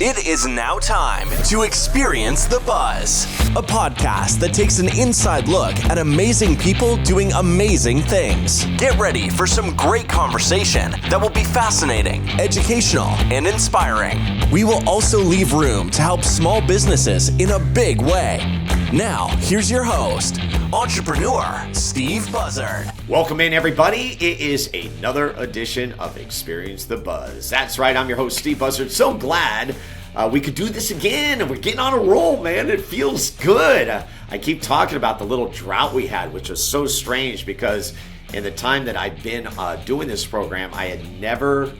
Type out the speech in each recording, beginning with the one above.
It is now time to experience the buzz, a podcast that takes an inside look at amazing people doing amazing things. Get ready for some great conversation that will be fascinating, educational, and inspiring. We will also leave room to help small businesses in a big way. Now, here's your host, entrepreneur Steve Buzzard. Welcome in, everybody. It is another edition of Experience the Buzz. That's right, I'm your host, Steve Buzzard. So glad we could do this again, and we're getting on a roll, man. It feels good. I keep talking about the little drought we had, which was so strange because in the time that I've been doing this program, I had never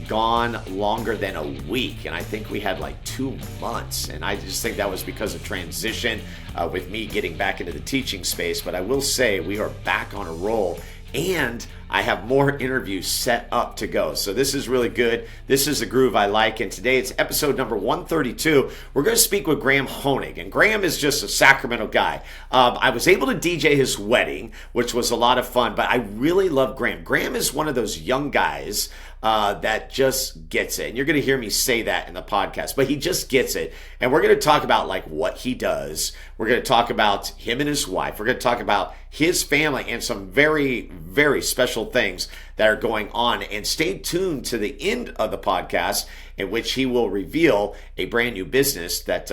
gone longer than a week, and I think we had like 2 months, and I just think that was because of transition with me getting back into the teaching space. But I will say we are back on a roll, and I have more interviews set up to go. So this is really good. This is the groove I like. And today it's episode number 132. We're going to speak with Graham Honig. And Graham is just a Sacramento guy. I was able to DJ his wedding, which was a lot of fun. But I really love Graham. Graham is one of those young guys that just gets it. And you're going to hear me say that in the podcast. But he just gets it. And we're going to talk about like what he does. We're going to talk about him and his wife. We're going to talk about his family and some very, very special things that are going on. And stay tuned to the end of the podcast in which he will reveal a brand new business that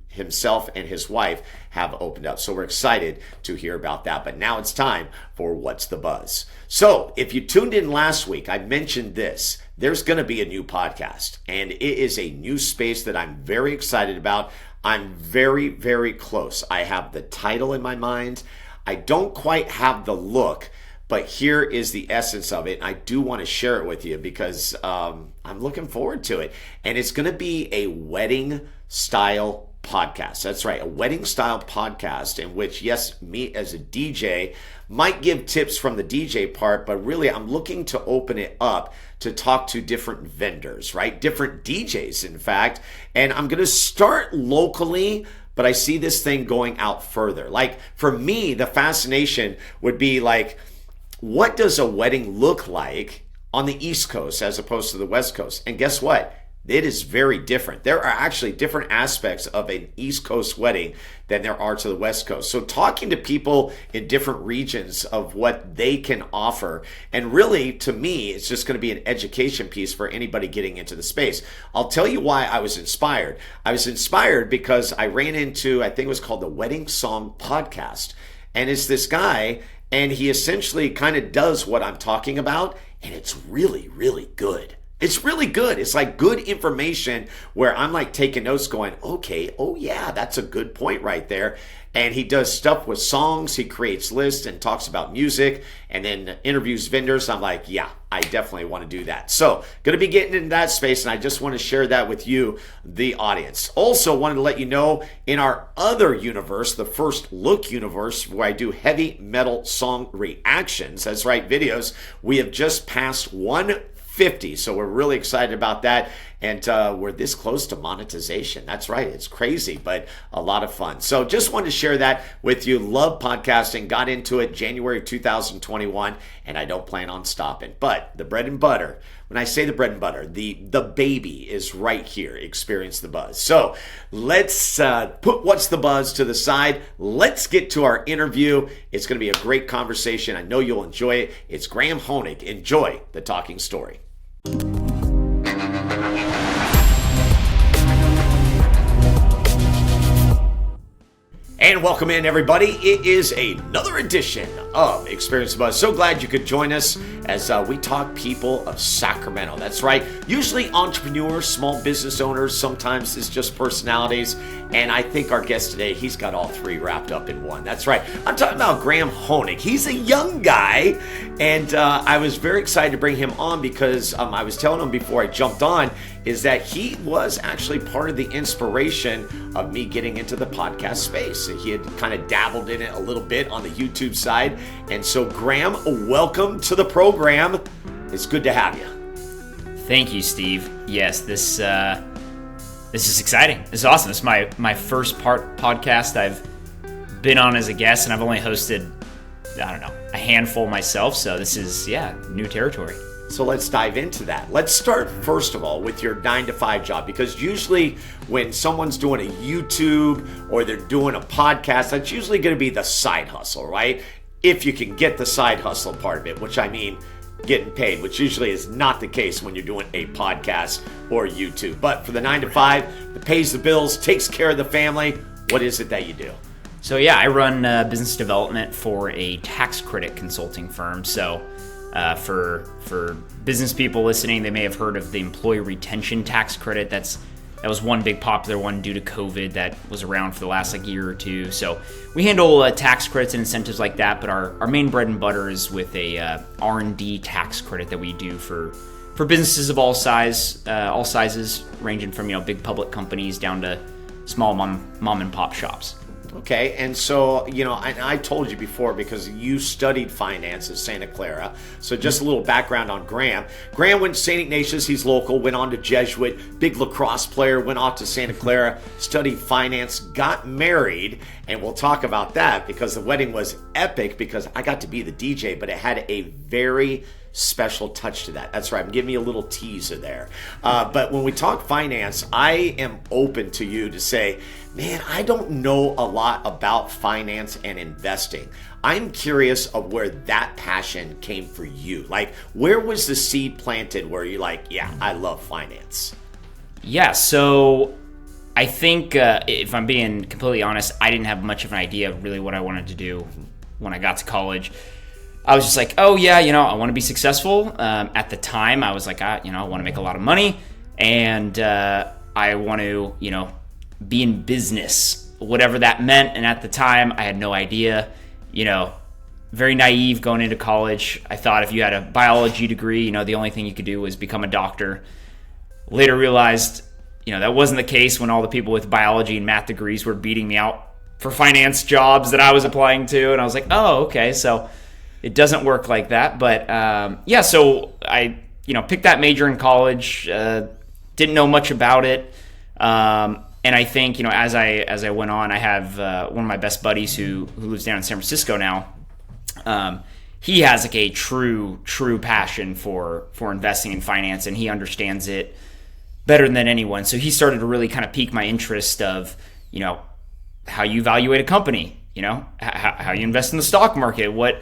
himself and his wife have opened up. So we're excited to hear about that. But now it's time for What's the Buzz. So if you tuned in last week, I mentioned this. There's going to be a new podcast, and it is a new space that I'm very excited about. I'm very, very close. I have the title in my mind. I don't quite have the look, but here is the essence of it. I do want to share it with you because I'm looking forward to it. And it's going to be a wedding style podcast. That's right, a wedding style podcast in which, yes, me as a DJ might give tips from the DJ part, but really I'm looking to open it up to talk to different vendors, right? Different DJs, in fact. And I'm going to start locally, but I see this thing going out further. Like for me, the fascination would be like, what does a wedding look like on the East Coast as opposed to the West Coast? And guess what? It is very different. There are actually different aspects of an East Coast wedding than there are to the West Coast. So talking to people in different regions of what they can offer, and really to me, it's just going to be an education piece for anybody getting into the space. I'll tell you why I was inspired. I was inspired because I ran into, I think it was called the Wedding Song Podcast. And it's this guy, and he essentially kind of does what I'm talking about, and it's really, really good. It's really good. It's like good information where I'm like taking notes going, okay, oh yeah, that's a good point right there. And he does stuff with songs. He creates lists and talks about music and then interviews vendors. I'm like, yeah, I definitely want to do that. So going to be getting into that space, and I just want to share that with you, the audience. Also wanted to let you know in our other universe, the First Look universe, where I do heavy metal song reactions, that's right, videos, we have just passed 150. So we're really excited about that. And we're this close to monetization. That's right. It's crazy, but a lot of fun. So just wanted to share that with you. Love podcasting. Got into it January 2021, and I don't plan on stopping. But the bread and butter, when I say the bread and butter, the baby is right here. Experience the Buzz. So let's put What's the Buzz to the side. Let's get to our interview. It's going to be a great conversation. I know you'll enjoy it. It's Graham Honig. Enjoy the talking story. And welcome in, everybody. It is another edition of Experience the Buzz. So glad you could join us as we talk people of Sacramento. That's right. Usually entrepreneurs, small business owners, sometimes it's just personalities. And I think our guest today, he's got all three wrapped up in one. That's right. I'm talking about Graham Honig. He's a young guy, and I was very excited to bring him on because I was telling him before I jumped on is that he was actually part of the inspiration of me getting into the podcast space. He had kind of dabbled in it a little bit on the YouTube side. And so, Graham, welcome to the program. It's good to have you. Thank you, Steve. Yes, this is exciting. This is awesome. This is my first podcast I've been on as a guest, and I've only hosted, I don't know, a handful myself. So this is, new territory. So let's dive into that. Let's start first of all with your 9-to-5 job, because usually when someone's doing a YouTube or they're doing a podcast, that's usually going to be the side hustle, right? If you can get the side hustle part of it, which I mean getting paid, which usually is not the case when you're doing a podcast or YouTube. But for the 9-to-5 that pays the bills, takes care of the family, what is it that you do? So yeah, I run business development for a tax credit consulting firm. So for business people listening, they may have heard of the employee retention tax credit. That was one big popular one due to COVID that was around for the last year or two. So we handle tax credits and incentives like that, but our main bread and butter is with a R&D tax credit that we do for businesses of all sizes, ranging from big public companies down to small mom and pop shops. Okay, and so, I told you before because you studied finance at Santa Clara. So just a little background on Graham. Graham went to St. Ignatius, he's local, went on to Jesuit, big lacrosse player, went off to Santa Clara, studied finance, got married, and we'll talk about that because the wedding was epic because I got to be the DJ, but it had a very special touch to that. That's right. I'm giving you a little teaser there. But when we talk finance, I am open to you to say, man, I don't know a lot about finance and investing. I'm curious of where that passion came for you. Like, where was the seed planted where you're like, yeah, I love finance? Yeah, so I think if I'm being completely honest, I didn't have much of an idea of really what I wanted to do when I got to college. I was just like, oh yeah, I want to be successful. At the time, I was like, I want to make a lot of money, and I want to, be in business, whatever that meant. And at the time, I had no idea. Very naive going into college. I thought if you had a biology degree, the only thing you could do was become a doctor. Later realized, that wasn't the case when all the people with biology and math degrees were beating me out for finance jobs that I was applying to, and I was like, oh, okay, so it doesn't work like that. But so I picked that major in college, didn't know much about it, and I think as I went on, I have one of my best buddies who lives down in San Francisco now. He has a true passion for investing in finance, and he understands it better than anyone. So he started to really kind of pique my interest of how you evaluate a company, how you invest in the stock market, what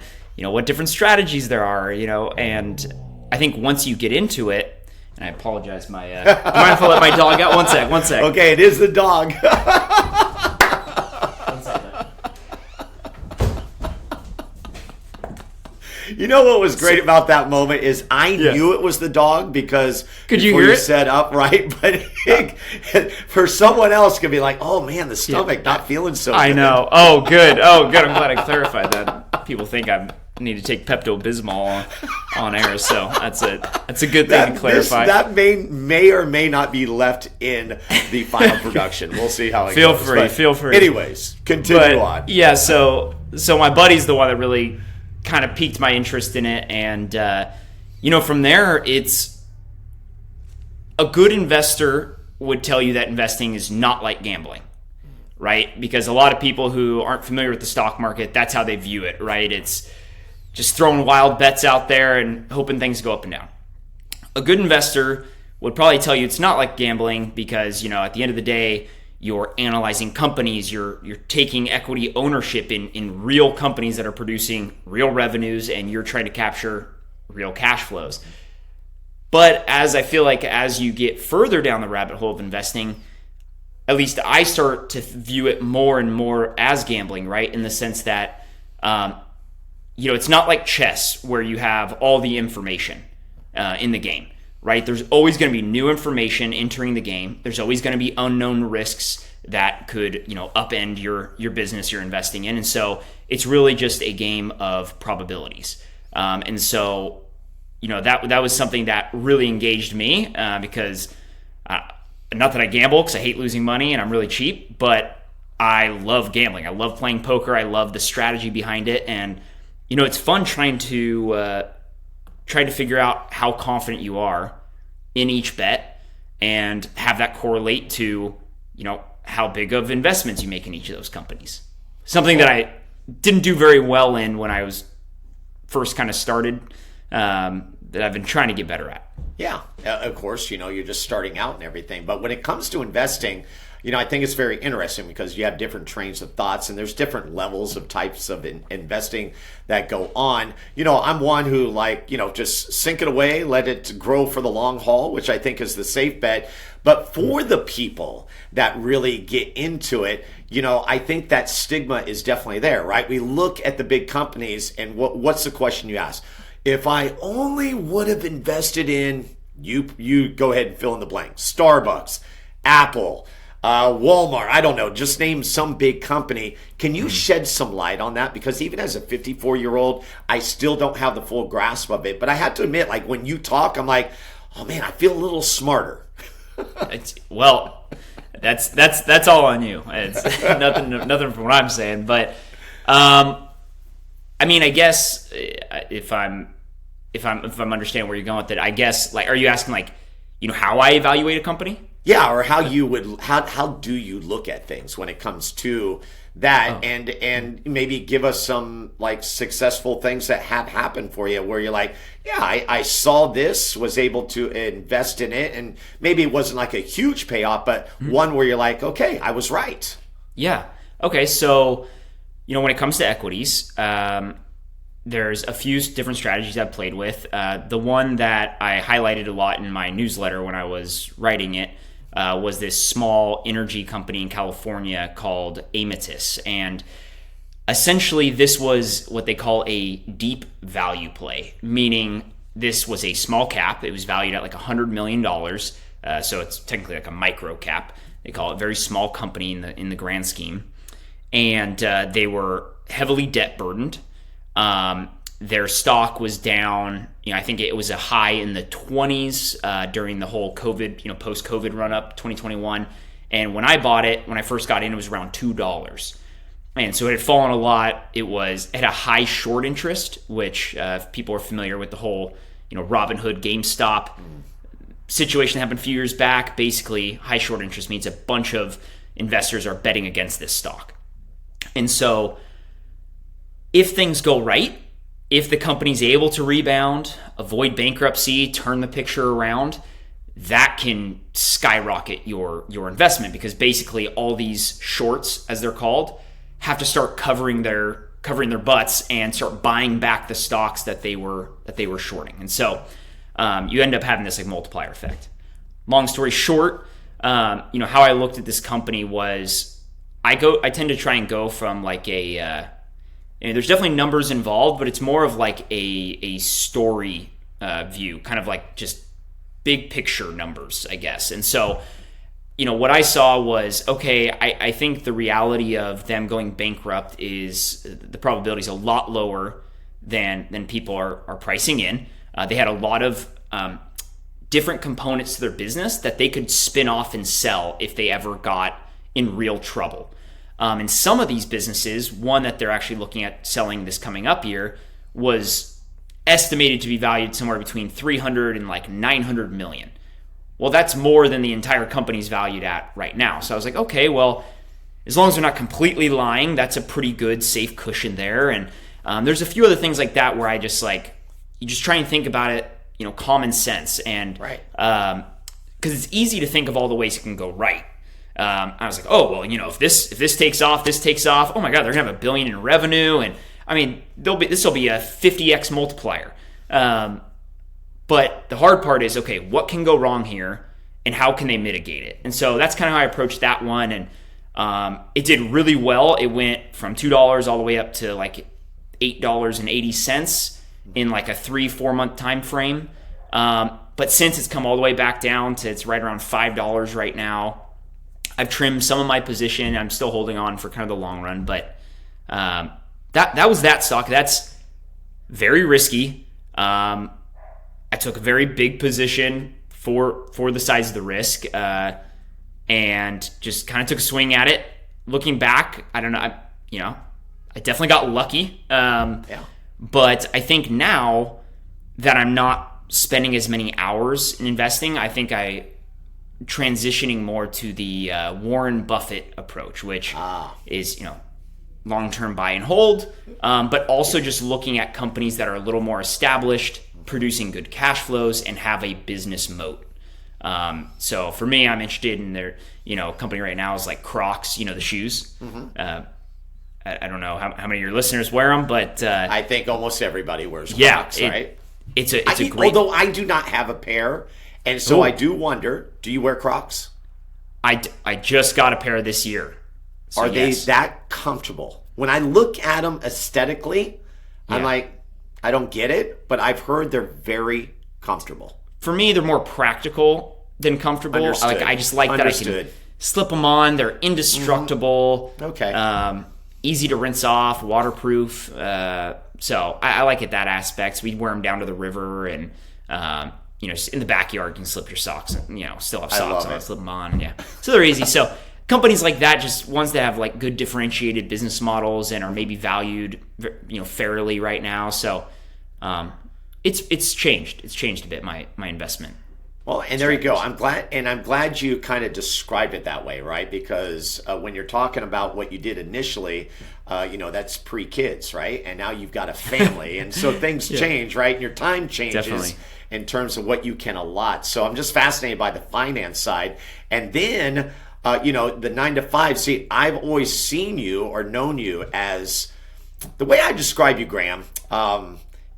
different strategies there are, and I think once you get into it, and I apologize, do you mind if I let my dog out? One sec. Okay, it is the dog. You know what was great about that moment is I knew it was the dog because could you hear it? Set up right, but for someone else could be like, "Oh man, the stomach not feeling so." I good. know. Oh, good. I'm glad I clarified that. People think I need to take Pepto-Bismol on air, so that's a good thing to clarify. That may or may not be left in the final production. We'll see how it goes. Feel free. Anyways, continue on. Yeah. So my buddy's the one that really kind of piqued my interest in it, and from there, it's a good investor would tell you that investing is not like gambling, right? Because a lot of people who aren't familiar with the stock market, that's how they view it, right? It's just throwing wild bets out there and hoping things go up and down. A good investor would probably tell you it's not like gambling because, at the end of the day, you're analyzing companies, you're taking equity ownership in real companies that are producing real revenues, and you're trying to capture real cash flows. But as I feel like as you get further down the rabbit hole of investing, at least I start to view it more and more as gambling, right? In the sense that, it's not like chess where you have all the information in the game. Right? There's always going to be new information entering the game. There's always going to be unknown risks that could, upend your business you're investing in. And so it's really just a game of probabilities. And so, that was something that really engaged me because not that I gamble because I hate losing money and I'm really cheap, but I love gambling. I love playing poker. I love the strategy behind it. And, it's fun trying to figure out how confident you are in each bet and have that correlate to, how big of investments you make in each of those companies. Something that I didn't do very well in when I was first kind of started I've been trying to get better at. Yeah, of course, you're just starting out and everything. But when it comes to investing, I think it's very interesting because you have different trains of thoughts and there's different levels of types of investing that go on. I'm one who just sink it away, let it grow for the long haul, which I think is the safe bet. But for the people that really get into it, I think that stigma is definitely there, right? We look at the big companies and what's the question you ask? If I only would have invested in, you go ahead and fill in the blank, Starbucks, Apple, Walmart, I don't know, just name some big company. Can you shed some light on that? Because even as a 54-year-old, I still don't have the full grasp of it. But I have to admit, when you talk, I'm like, oh man, I feel a little smarter. Well, that's all on you. It's nothing from what I'm saying. But I guess if I'm understanding where you're going with it, I guess are you asking how I evaluate a company? Yeah, or how do you look at things when it comes to that, and maybe give us some successful things that have happened for you where you're like, yeah, I saw this, was able to invest in it, and maybe it wasn't a huge payoff, but one where you're like, okay, I was right. Yeah. Okay. So, when it comes to equities, there's a few different strategies I've played with. The one that I highlighted a lot in my newsletter when I was writing it was this small energy company in California called Amethyst. And essentially this was what they call a deep value play, meaning this was a small cap. It was valued at $100 million. So it's technically a micro cap. They call it, very small company in the grand scheme. And they were heavily debt burdened. Their stock was down, I think it was a high in the 20s during the whole COVID, post-COVID run-up, 2021. And when I bought it, when I first got in, it was around $2. And so it had fallen a lot. It had a high short interest, which if people are familiar with the whole, Robinhood, GameStop situation that happened a few years back. Basically, high short interest means a bunch of investors are betting against this stock. And so if things go right, if the company's able to rebound, avoid bankruptcy, turn the picture around, that can skyrocket your investment, because basically all these shorts, as they're called, have to start covering their butts and start buying back the stocks that they were shorting. And so you end up having this multiplier effect. Long story short, how I looked at this company was I tend to try and go from there's definitely numbers involved, but it's more of a story view, kind of just big picture numbers, I guess. And so, what I saw was, okay, I think the reality of them going bankrupt is the probability is a lot lower than people are pricing in. They had a lot of different components to their business that they could spin off and sell if they ever got in real trouble. And some of these businesses, one that they're actually looking at selling this coming up year, was estimated to be valued somewhere between 300 and 900 million. Well, that's more than the entire company's valued at right now. So I was like, okay, well, as long as they're not completely lying, that's a pretty good safe cushion there. And there's a few other things like that where I just you just try and think about it, common sense. And right. Because it's easy to think of all the ways it can go right. I was like, oh, well, if this takes off, oh my God, they're going to have $1 billion in revenue. And I mean, this will be a 50x multiplier. But the hard part is, okay, what can go wrong here and how can they mitigate it? And so that's kind of how I approached that one. And it did really well. It went from $2 all the way up to $8.80 in a 3-4 month time frame. But since it's come all the way back down to, it's right around $5 right now, I've trimmed some of my position. I'm still holding on for kind of the long run, but that was that stock. That's very risky. I took a very big position for the size of the risk, and just kind of took a swing at it. Looking back, I don't know. I definitely got lucky. But I think now that I'm not spending as many hours in investing, I think transitioning more to the Warren Buffett approach, which is, long-term buy and hold, but also just looking at companies that are a little more established, producing good cash flows and have a business moat. So for me, I'm interested in their, company right now is like Crocs, the shoes. I don't know how many of your listeners wear them, but I think almost everybody wears Crocs, right? It's a great. Although I do not have a pair, and so I do wonder: do you wear Crocs? I just got a pair this year. So Are they that comfortable? When I look at them aesthetically, I'm like, I don't get it, but I've heard they're very comfortable. For me, they're more practical than comfortable. I just like that I can slip them on. They're indestructible. Okay. Easy to rinse off, waterproof. So I like it that aspect. We'd wear them down to the river and, just in the backyard, you can slip your socks and, still have socks on, slip them on. Yeah. So they're easy. So companies like that, just ones that have like good differentiated business models and are maybe valued, fairly right now. So it's changed. It's changed a bit, my investment. Well, and there you go. I'm glad you kind of described it that way, right? Because when you're talking about what you did initially, that's pre-kids, right? And now you've got a family, and so things change, right? And your time changes in terms of what you can allot. So I'm just fascinated by the finance side, and then the 9 to 5. See, I've always seen you or known you as the way I describe you, Graham,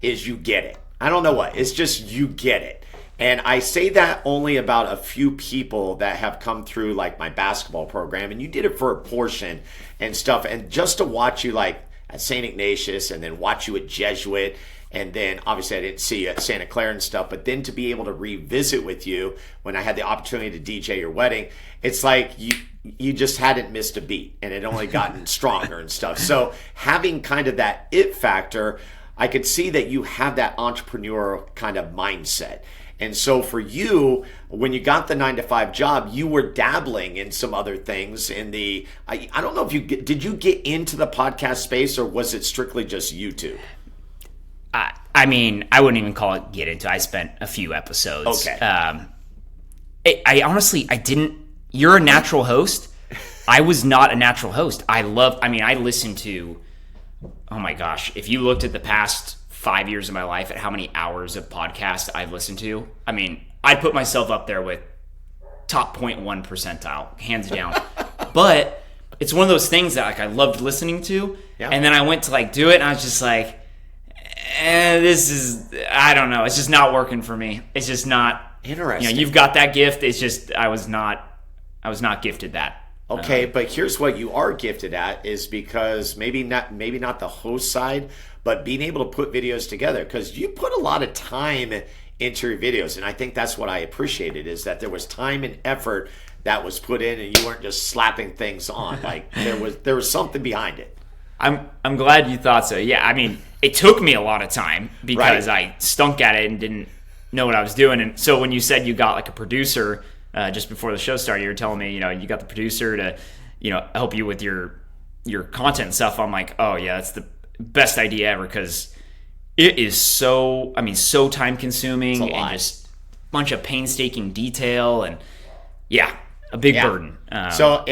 is you get it. I don't know what. It's just you get it. And I say that only about a few people that have come through like my basketball program, and you did it for a portion and stuff. And just to watch you like at St. Ignatius and then watch you at Jesuit, and then obviously I didn't see you at Santa Clara and stuff, but then to be able to revisit with you when I had the opportunity to DJ your wedding, it's like you just hadn't missed a beat and it only gotten stronger and stuff. So having kind of that it factor, I could see that you have that entrepreneurial kind of mindset. And so for you, when you got the 9 to 5 job, you were dabbling in some other things in the, I don't know if did you get into the podcast space, or was it strictly just YouTube? I wouldn't even call it get into. I spent a few episodes. Okay. I honestly, I didn't, you're a natural host. I was not a natural host. I listened to, oh my gosh, if you looked at the past 5 years of my life at how many hours of podcast I've listened to, I'd put myself up there with top 0.1 percentile, hands down. But it's one of those things that I loved listening to, and then I went to do it, and I was just like, this is, I don't know, it's just not working for me. It's just not interesting. You've got that gift. It's just I was not gifted that. Okay, but here's what you are gifted at, is because maybe not the host side, but being able to put videos together, because you put a lot of time into your videos, and I think that's what I appreciated, is that there was time and effort that was put in, and you weren't just slapping things on. Like there was something behind it. I'm glad you thought so. Yeah, it took me a lot of time because I stunk at it and didn't know what I was doing. And so when you said you got like a producer just before the show started, you were telling me, you got the producer to, help you with your content and stuff. I'm like, oh yeah, that's the best idea ever, because it is so time consuming and just a bunch of painstaking detail, and a big burden. So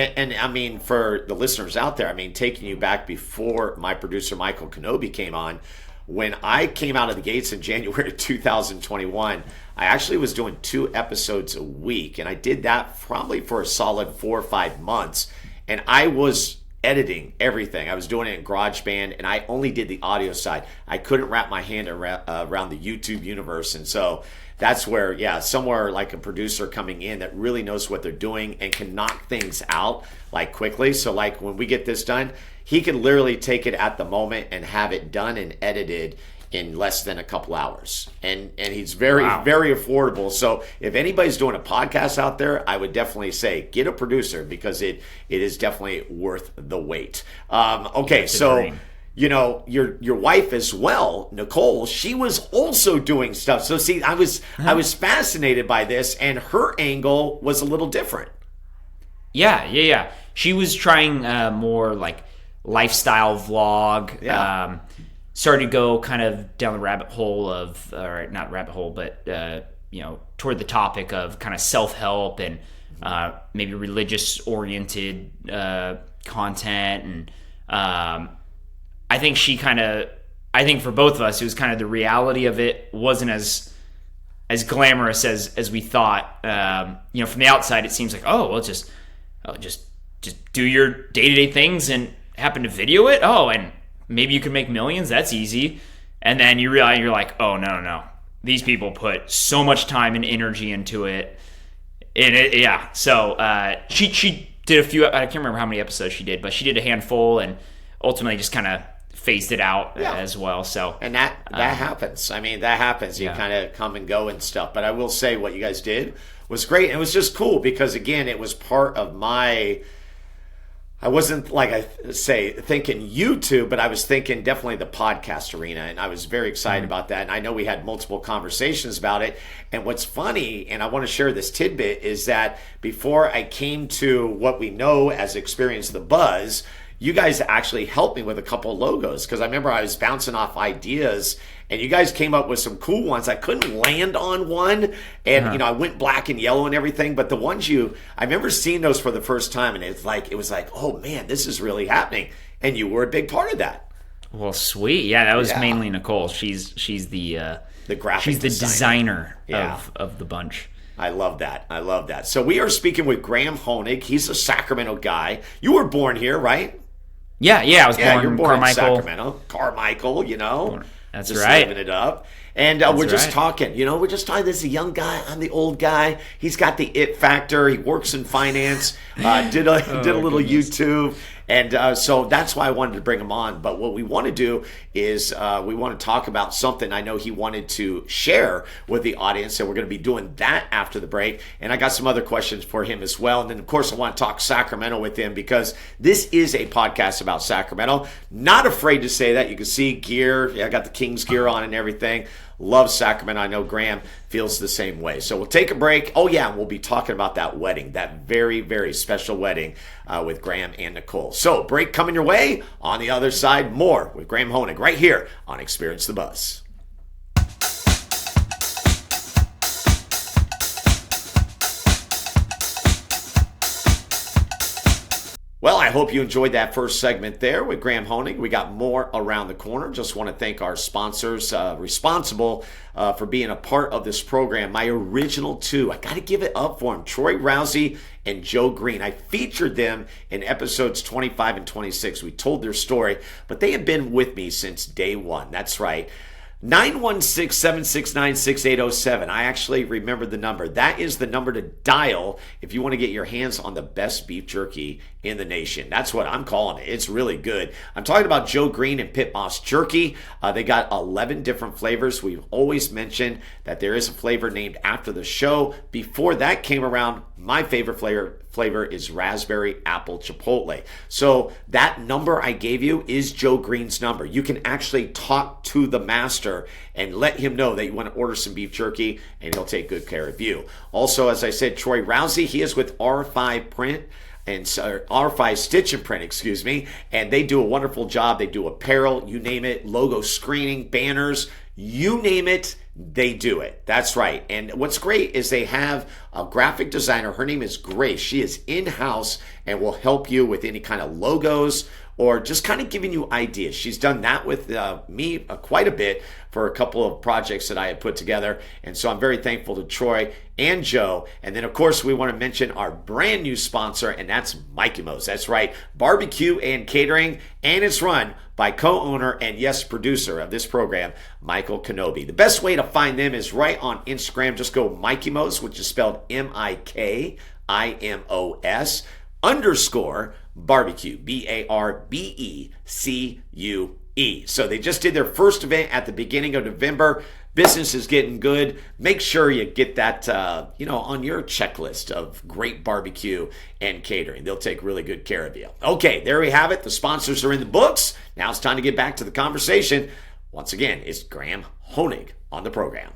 for the listeners out there, taking you back before my producer Michael Kenobi came on, when I came out of the gates in January 2021, I actually was doing 2 episodes a week, and I did that probably for a solid 4 or 5 months, and I was editing everything. I was doing it in GarageBand, and I only did the audio side. I couldn't wrap my hand around the YouTube universe, and so that's where, somewhere like a producer coming in that really knows what they're doing and can knock things out quickly. So when we get this done, he can literally take it at the moment and have it done and edited in less than a couple hours. And he's very, very affordable. So if anybody's doing a podcast out there, I would definitely say get a producer, because it is definitely worth the wait. Okay, so your wife as well, Nicole, she was also doing stuff. So see, I was fascinated by this, and her angle was a little different. Yeah. She was trying more like lifestyle vlog. Yeah. Started to go kind of down the rabbit hole of, or not rabbit hole, but toward the topic of kind of self-help and maybe religious-oriented content, and I think she kind of I think for both of us, it was kind of the reality of it wasn't as glamorous as we thought. From the outside, it seems like, just do your day-to-day things and happen to video it. And maybe you can make millions. That's easy. And then you realize, you're like, oh, no. These people put so much time and energy into it. So she did a few, I can't remember how many episodes she did, but she did a handful and ultimately just kind of phased it out as well. So, and that happens. I mean, that happens. You kind of come and go and stuff. But I will say what you guys did was great. And it was just cool because, again, it was part of I wasn't, like I say, thinking YouTube, but I was thinking definitely the podcast arena, and I was very excited about that. And I know we had multiple conversations about it. And what's funny, and I want to share this tidbit, is that before I came to what we know as Experience the Buzz, you guys actually helped me with a couple logos, because I remember I was bouncing off ideas and you guys came up with some cool ones. I couldn't land on one, and I went black and yellow and everything, but the ones I remember seeing those for the first time, and it was like, oh man, this is really happening. And you were a big part of that. Well, sweet. Yeah, that was mainly Nicole. She's the graphic she's the designer of the bunch. I love that. So we are speaking with Graham Honig. He's a Sacramento guy. You were born here, right? Yeah, I was born you're born Carmichael. in Sacramento. Carmichael, That's just right. living it up. And we're just talking, this is a young guy. I'm the old guy. He's got the it factor. He works in finance, did a little YouTube. And so that's why I wanted to bring him on. But what we want to do is we want to talk about something I know he wanted to share with the audience. And we're going to be doing that after the break. And I got some other questions for him as well. And then, of course, I want to talk Sacramento with him because this is a podcast about Sacramento. Not afraid to say that. You can see gear. I got the Kings gear on and everything. Love Sacramento. I know Graham feels the same way. So we'll take a break. Oh, yeah, we'll be talking about that wedding, that very, very special wedding with Graham and Nicole. So break coming your way. On the other side, more with Graham Honig right here on Experience the Buzz. Well, I hope you enjoyed that first segment there with Graham Honig. We got more around the corner. Just want to thank our sponsors responsible for being a part of this program. My original two, I got to give it up for them, Troy Rousey and Joe Green. I featured them in episodes 25 and 26. We told their story, but they have been with me since day one. That's right. 916-769-6807. I actually remember the number. That is the number to dial if you want to get your hands on the best beef jerky in the nation. That's what I'm calling it. It's really good. I'm talking about Joe Green and Pit Boss Jerky. They got 11 different flavors. We've always mentioned that there is a flavor named after the show. Before that came around, my favorite flavor is raspberry apple chipotle. So that number I gave you is Joe Green's number. You can actually talk to the master and let him know that you want to order some beef jerky, and he'll take good care of you. Also, as I said, Troy Rousey, he is with R5 Print. And R5 Stitch and Print, and they do a wonderful job. They do apparel, you name it, logo screening, banners, you name it, they do it. That's right. And what's great is they have a graphic designer. Her name is Grace. She is in-house and will help you with any kind of logos or just kind of giving you ideas. She's done that with me quite a bit for a couple of projects that I had put together. And so I'm very thankful to Troy and Joe. And then, of course, we want to mention our brand new sponsor, and that's MiKimo's. That's right, barbecue and catering, and it's run by co-owner and, yes, producer of this program, Michael Kenobi. The best way to find them is right on Instagram. Just go MiKimos, which is spelled MIKIMOS _ barbecue, BARBECUE. So they just did their first event at the beginning of November. Business is getting good. Make sure you get that, on your checklist of great barbecue and catering. They'll take really good care of you. Okay, there we have it. The sponsors are in the books. Now it's time to get back to the conversation. Once again, it's Graham Honig on the program.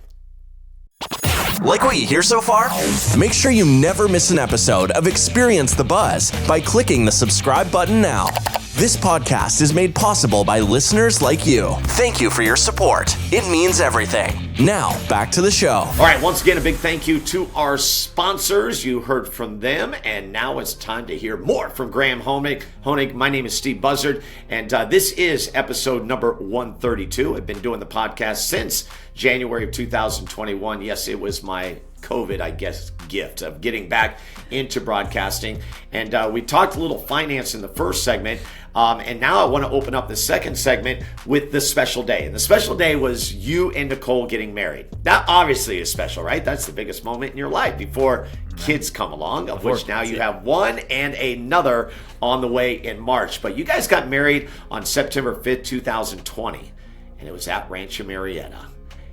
Like what you hear so far? Make sure you never miss an episode of Experience the Buzz by clicking the subscribe button now. This podcast is made possible by listeners like you. Thank you for your support. It means everything. Now, back to the show. All right, once again, a big thank you to our sponsors. You heard from them, and now it's time to hear more from Graham Honig. My name is Steve Buzzard, and this is episode number 132. I've been doing the podcast since January of 2021. Yes, it was my COVID, I guess, gift of getting back into broadcasting. And we talked a little finance in the first segment. And now I want to open up the second segment with the special day. And the special day was you and Nicole getting married. That obviously is special, right? That's the biggest moment in your life before kids come along, of which now you have one and another on the way in March. But you guys got married on September 5th, 2020. And it was at Rancho Murieta.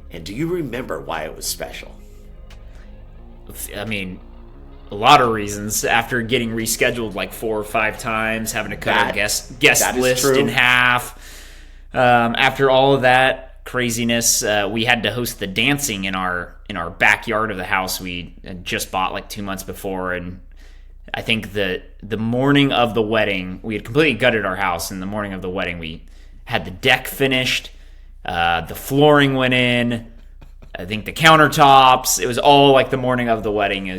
And do you remember why it was special? I mean, a lot of reasons. After getting rescheduled like 4 or 5 times, having to cut our guest list in half. After all of that craziness, we had to host the dancing in our backyard of the house we had just bought like 2 months before. And I think the morning of the wedding, we had completely gutted our house. And the morning of the wedding, we had the deck finished. The flooring went in. I think the countertops, it was all like the morning of the wedding. It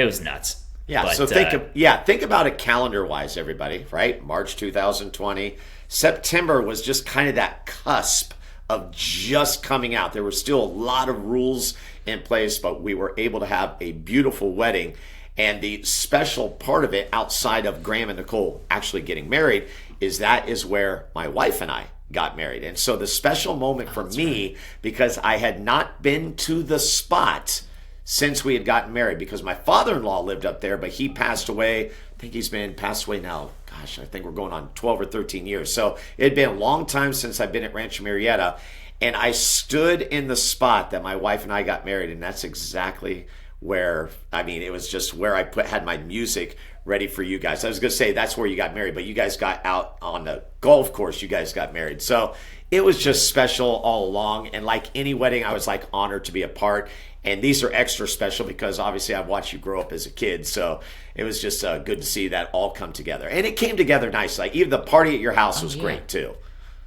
was nuts. Yeah, but, so think about it calendar-wise, everybody, right? March 2020. September was just kind of that cusp of just coming out. There were still a lot of rules in place, but we were able to have a beautiful wedding. And the special part of it, outside of Graham and Nicole actually getting married, is where my wife and I got married. And so the special moment for me, because I had not been to the spot since we had gotten married, because my father-in-law lived up there, but he passed away. I think he's been passed away now. Gosh, I think we're going on 12 or 13 years. So it had been a long time since I've been at Rancho Murieta. And I stood in the spot that my wife and I got married. And that's exactly where, it was just where I had my music ready for you guys. I was going to say that's where you got married, but you guys got out on the golf course. You guys got married. So it was just special all along. And like any wedding, I was like honored to be a part. And these are extra special because obviously I've watched you grow up as a kid. So it was just good to see that all come together. And it came together nicely. Like even the party at your house was great too.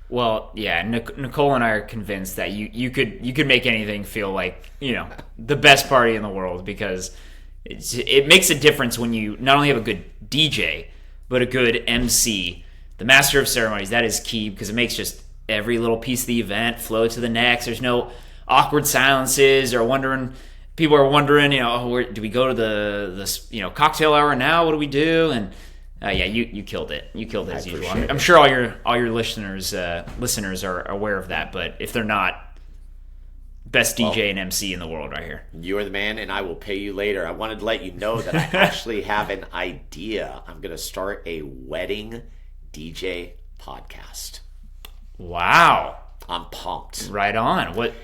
Well, yeah, Nicole and I are convinced that you could make anything feel like, the best party in the world, because it makes a difference when you not only have a good DJ, but a good MC. The master of ceremonies, that is key, because it makes just every little piece of the event flow to the next. There's no awkward silences or people are wondering, where do we go to the cocktail hour now? What do we do? And you killed it. You killed it as usual. I'm sure all your listeners are aware of that, but if they're not, best DJ and MC in the world right here. You are the man, and I will pay you later. I wanted to let you know that I actually have an idea. I'm going to start a wedding DJ podcast. Wow. I'm pumped. Right on. What's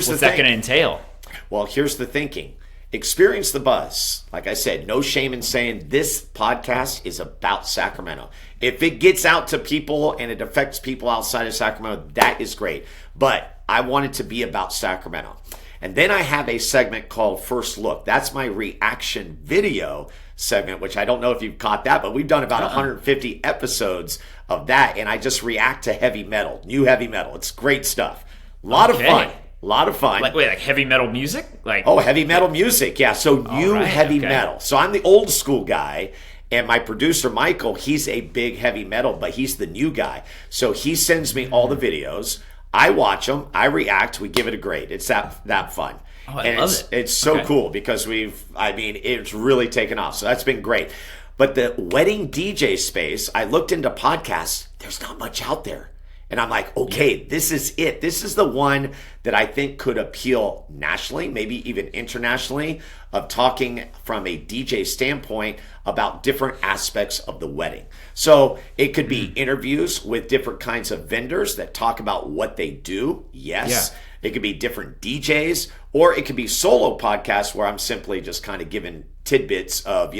that going to entail? Well, here's the thinking. Experience the buzz. Like I said, no shame in saying this podcast is about Sacramento. If it gets out to people and it affects people outside of Sacramento, that is great. But I want it to be about Sacramento. And then I have a segment called First Look. That's my reaction video segment, which I don't know if you've caught that, but we've done about 150 episodes of that. And I just react to heavy metal, new heavy metal. It's great stuff. A lot of fun. A lot of fun. Like heavy metal music? Heavy metal music. Yeah. So heavy metal. So I'm the old school guy. And my producer, Michael, he's a big heavy metal, but he's the new guy. So he sends me all the videos. I watch them. I react. We give it a grade. It's that fun. Oh, I love it. It's so cool because it's really taken off. So that's been great. But the wedding DJ space, I looked into podcasts. There's not much out there. And I'm like, okay, this is it. This is the one that I think could appeal nationally, maybe even internationally, of talking from a DJ standpoint about different aspects of the wedding. So it could be interviews with different kinds of vendors that talk about what they do. Yes. Yeah. It could be different DJs, or it could be solo podcasts where I'm simply just kind of giving tidbits of,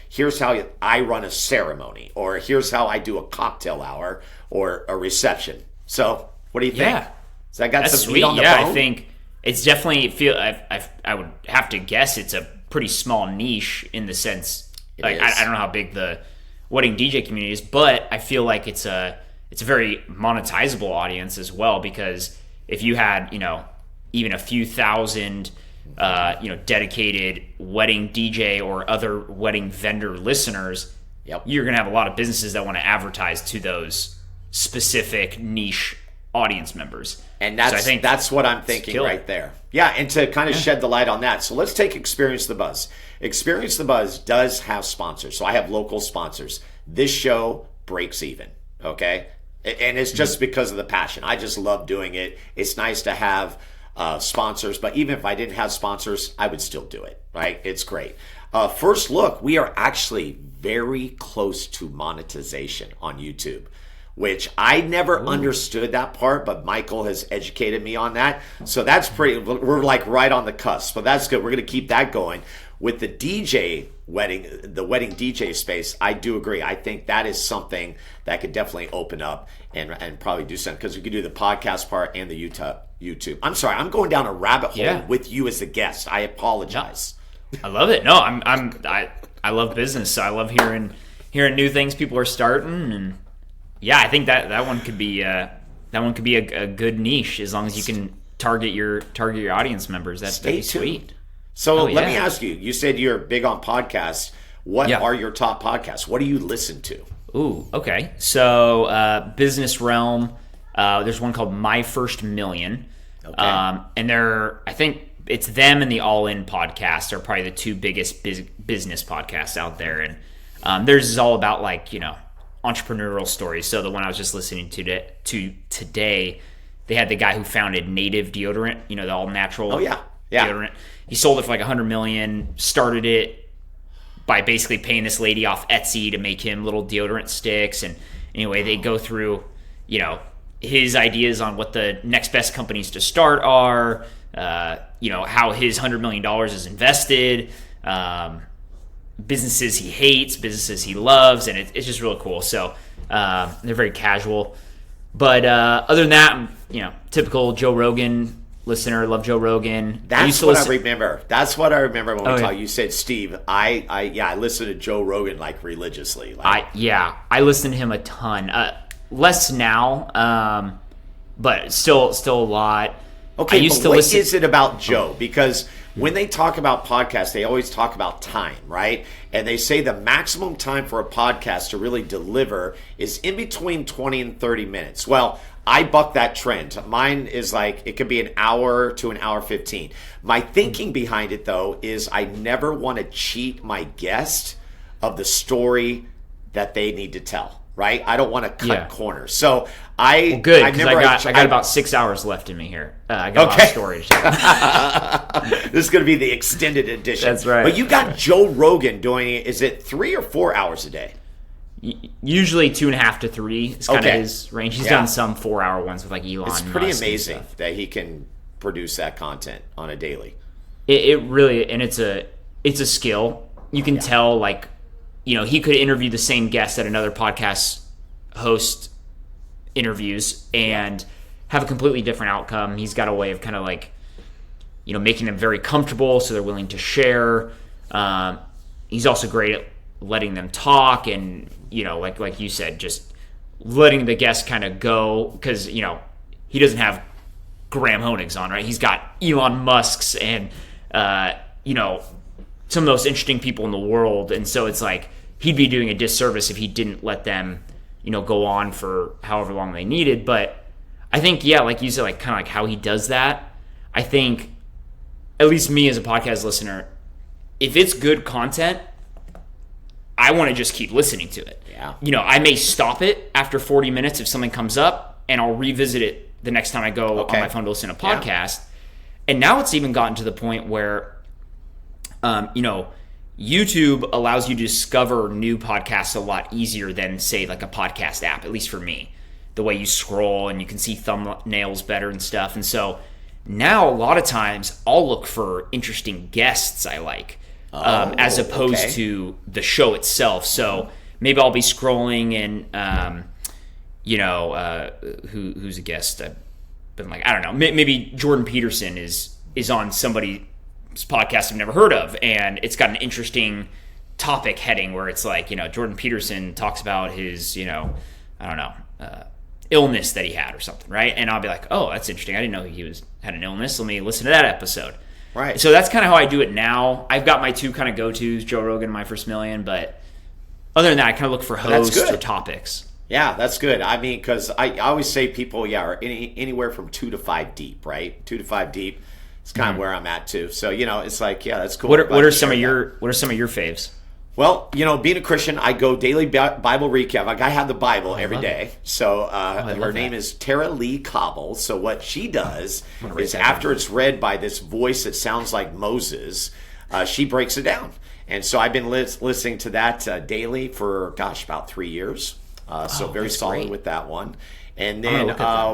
here's how I run a ceremony, or here's how I do a cocktail hour or a reception. So what do you think? Yeah. So I got That's some meat on the bone? bone? I think it's definitely I would have to guess it's a pretty small niche in the sense, I don't know how big the wedding DJ community is, but I feel like it's a very monetizable audience as well, because if you had, even a few thousand, dedicated wedding DJ or other wedding vendor listeners, you're going to have a lot of businesses that want to advertise to those specific niche audience members. And that's what I'm thinking right there. Yeah, and to kind of shed the light on that. So let's take Experience the Buzz. Experience the Buzz does have sponsors. So I have local sponsors. This show breaks even, okay? And it's just because of the passion. I just love doing it. It's nice to have sponsors, but even if I didn't have sponsors, I would still do it, right? It's great. First look, we are actually very close to monetization on YouTube, which I never understood that part, but Michael has educated me on that. So that's we're like right on the cusp, but that's good. We're going to keep that going. With the wedding DJ space, I do agree. I think that is something that could definitely open up and probably do something, because we could do the podcast part and the YouTube. I'm sorry, I'm going down a rabbit hole with you as a guest. I apologize. I love it. No, I love business, so I love hearing new things people are starting, and I think that one could be a good niche, as long as you can target your audience members. That'd be sweet. So let me ask you. You said you're big on podcasts. What are your top podcasts? What do you listen to? Ooh, okay. So business realm. There's one called My First Million. Okay. And I think it's them and the All In podcast are probably the two biggest business podcasts out there. And theirs is all about entrepreneurial stories. So the one I was just listening to today, they had the guy who founded Native Deodorant, the all natural deodorant. He sold it for $100 million, started it by basically paying this lady off Etsy to make him little deodorant sticks. And anyway, they go through, his ideas on what the next best companies to start are, how his $100 million is invested, businesses he hates, businesses he loves, and it's just really cool. So they're very casual. But other than that, I'm, typical Joe Rogan listener. Love Joe Rogan. That's what I remember. That's what I remember when we talked. You said, Steve, I listen to Joe Rogan religiously. I listen to him a ton. Less now, but still a lot. Okay, what is it about Joe? Because when they talk about podcasts, they always talk about time, right? And they say the maximum time for a podcast to really deliver is in between 20 and 30 minutes. Well, I buck that trend. Mine is it could be an hour to an hour 15. My thinking behind it, though, is I never want to cheat my guest of the story that they need to tell. Right, I don't want to cut corners. So good, because I got about 6 hours left in me here. I got a lot of storage. This is going to be the extended edition. That's right. But you got Joe Rogan doing it. Is it 3 or 4 hours a day? Usually 2.5 to 3 is kind of his range. He's done some 4-hour ones with Elon. It's pretty amazing that he can produce that content on a daily. It really, and it's a skill. You can tell he could interview the same guest that another podcast host interviews and have a completely different outcome. He's got a way of making them very comfortable so they're willing to share. He's also great at letting them talk and, like you said, just letting the guest kind of go, because, he doesn't have Graham Honigs on, right? He's got Elon Musk's and, some of the most interesting people in the world, and so it's he'd be doing a disservice if he didn't let them, go on for however long they needed. But I think, like you said, how he does that, I think, at least me as a podcast listener, if it's good content, I want to just keep listening to it. Yeah. I may stop it after 40 minutes if something comes up, and I'll revisit it the next time I go on my phone to listen to a podcast. Yeah. And now it's even gotten to the point where YouTube allows you to discover new podcasts a lot easier than, say, a podcast app, at least for me. The way you scroll and you can see thumbnails better and stuff. And so now a lot of times I'll look for interesting guests I like, as opposed to the show itself. So maybe I'll be scrolling and, who's a guest? I've been I don't know, maybe Jordan Peterson is on somebody podcast I've never heard of, and it's got an interesting topic heading where it's Jordan Peterson talks about his illness that he had or something, right? And I'll be like, oh, that's interesting. I didn't know he had an illness. Let me listen to that episode. Right. So that's kind of how I do it now. I've got my 2 kind of go-tos, Joe Rogan and My First Million, but other than that, I kind of look for hosts or topics. Yeah, that's good. I mean, because I always say people, are anywhere from 2 to 5 deep, right? 2 to 5 deep. It's kind of where I'm at too. So it's like, yeah, that's cool. What are some of your faves? Well, being a Christian, I go daily Bible recap. Like I have the Bible every day. So her name is Tara Lee Cobble. So what she does is after it's read by this voice that sounds like Moses, she breaks it down. And so I've been listening to that daily for, about 3 years. So very solid great. With that one. And then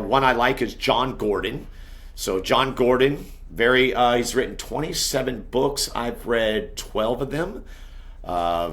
one I like is John Gordon. So John Gordon, he's written 27 books. I've read 12 of them.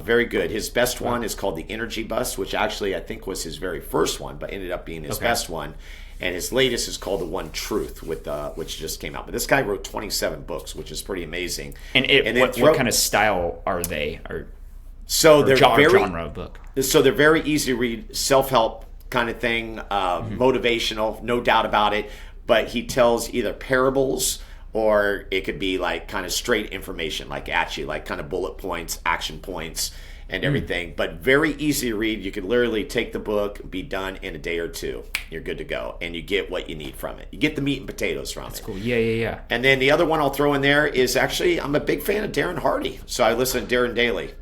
Very good. His best one is called The Energy Bus, which actually I think was his very first one, but ended up being his best one. And his latest is called The One Truth, which just came out. But this guy wrote 27 books, which is pretty amazing. And what kind of style are they? They're genre book. So they're very easy to read, self-help kind of thing, motivational, no doubt about it. But he tells either parables or it could be like kind of straight information, like at you, like kind of bullet points, action points, and everything. But very easy to read. You could literally take the book, be done in a day or 2. You're good to go, and you get what you need from it. You get the meat and potatoes from it. That's cool. Yeah. And then the other one I'll throw in there is actually, I'm a big fan of Darren Hardy, so I listen to Darren daily.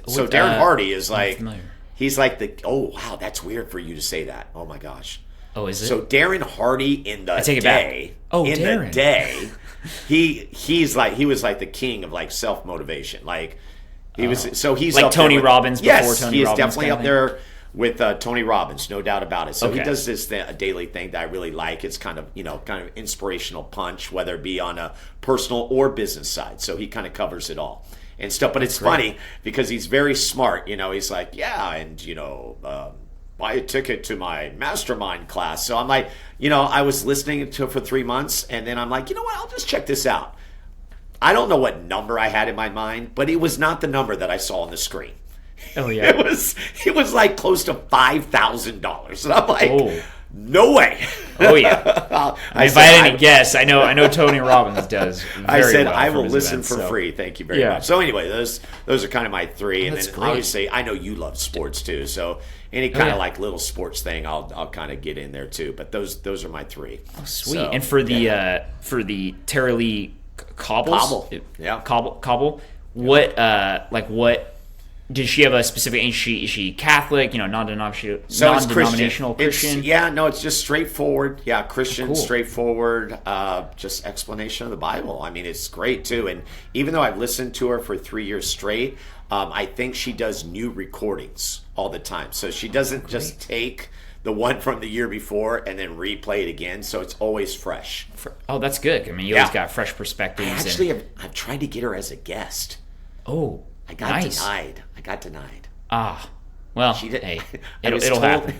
So Darren Hardy is like, he's like oh wow, that's weird for you to say that. Oh my gosh. Oh, is it? So Darren Hardy in the day, Darren. the day, he was like the king of like self motivation. Like he was, so he's like up Tony there with, Robbins. Yes, before Tony he is Robbins definitely up there with Tony Robbins, no doubt about it. So he does this a daily thing that I really like. It's kind of inspirational punch, whether it be on a personal or business side. So he kind of covers it all and stuff. But it's funny because he's very smart. He's like, buy a ticket to my mastermind class. So I'm like, I was listening to it for 3 months, and then I'm like, you know what? I'll just check this out. I don't know what number I had in my mind, but it was not the number that I saw on the screen. Oh yeah, it was like close to $5,000, and I'm like, no way. Oh yeah. If I had any guess, I know Tony Robbins does. I said well I will listen events, for free. Thank you very much. So anyway, those are kind of my 3, and then obviously I know you love sports too. So any kind of like little sports thing, I'll kind of get in there too. But those are my 3. Oh, sweet. So, and for the Tara Lee Cobble, what did she have a specific? Is she Catholic? Non-denominational Christian? It's just straightforward. Yeah, Christian, straightforward. Just explanation of the Bible. I mean, it's great too. And even though I've listened to her for 3 years straight, I think she does new recordings all the time. So she doesn't just take the one from the year before and then replay it again. So it's always fresh. Oh, that's good. I mean, you always got fresh perspectives. I've tried to get her as a guest. Oh. I got denied. Ah, well, hey, it'll happen.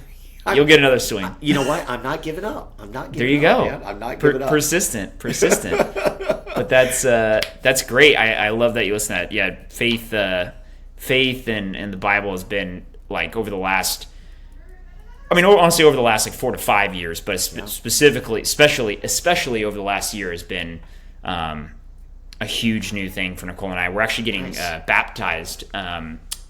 You'll get another swing. You know what? I'm not giving up. There you go. Man. I'm not giving up. Persistent. But that's great. I love that you listen to that. Yeah, faith and the Bible has been like over the last. I mean, honestly, over the last like 4 to 5 years, but especially over the last year has been. A huge new thing for Nicole and I. We're actually getting baptized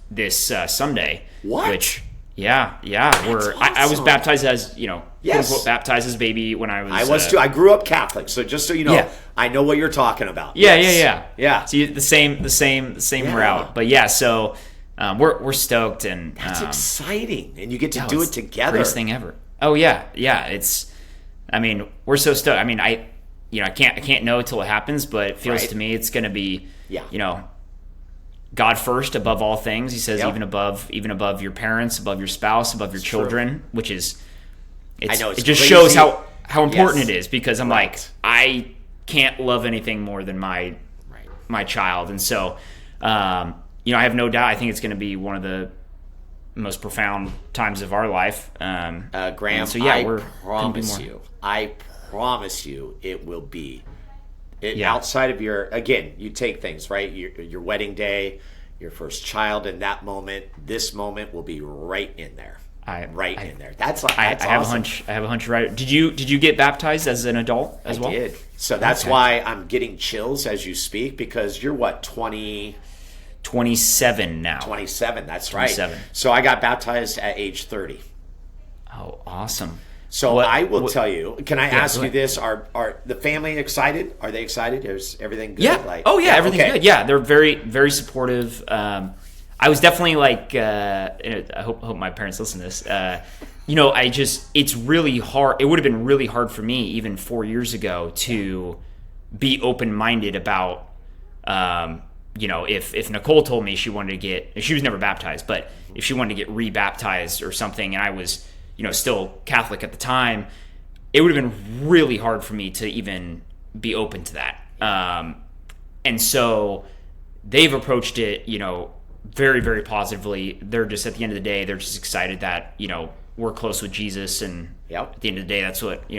this Sunday. What? Which, yeah. Awesome. I was baptized as, quote unquote, baptized as baby when I was. I was too. I grew up Catholic, so just so you know, I know what you're talking about. Yeah. See, the same route. But yeah, so we're stoked and that's exciting, and you get to do it together. Greatest thing ever. Oh yeah. We're so stoked. I mean, I can't know till it happens, but it feels to me it's going to be, God first above all things. He says even above your parents, above your spouse, above your children, which is, it just crazy. Shows how important it is, because I'm like, I can't love anything more than my child. And so, I have no doubt. I think it's going to be one of the most profound times of our life. Graham, so I promise you it will be. Outside of you take things, right? Your wedding day, your first child in that moment, this moment will be right in there. right in there. That's like I that's have awesome. I have a hunch. Right? Did you get baptized as an adult as well? I did. So that's why I'm getting chills as you speak, because you're what, 27 now. 27. That's right. 27. So I got baptized at age 30. Oh, awesome. So I will tell you. Can I ask go you ahead. this? Are the family excited? Are they excited? Is everything good? Yeah. Everything's good. Yeah, they're very, very supportive. I was definitely like, I hope my parents listen to this. It's really hard. It would have been really hard for me even 4 years ago to be open-minded about, if Nicole told me she wanted to she was never baptized, but if she wanted to get re-baptized or something, and I was, still Catholic at the time, it would have been really hard for me to even be open to that. And so they've approached it, very, very positively. They're just, at the end of the day, they're just excited that, we're close with Jesus, and at the end of the day, that's what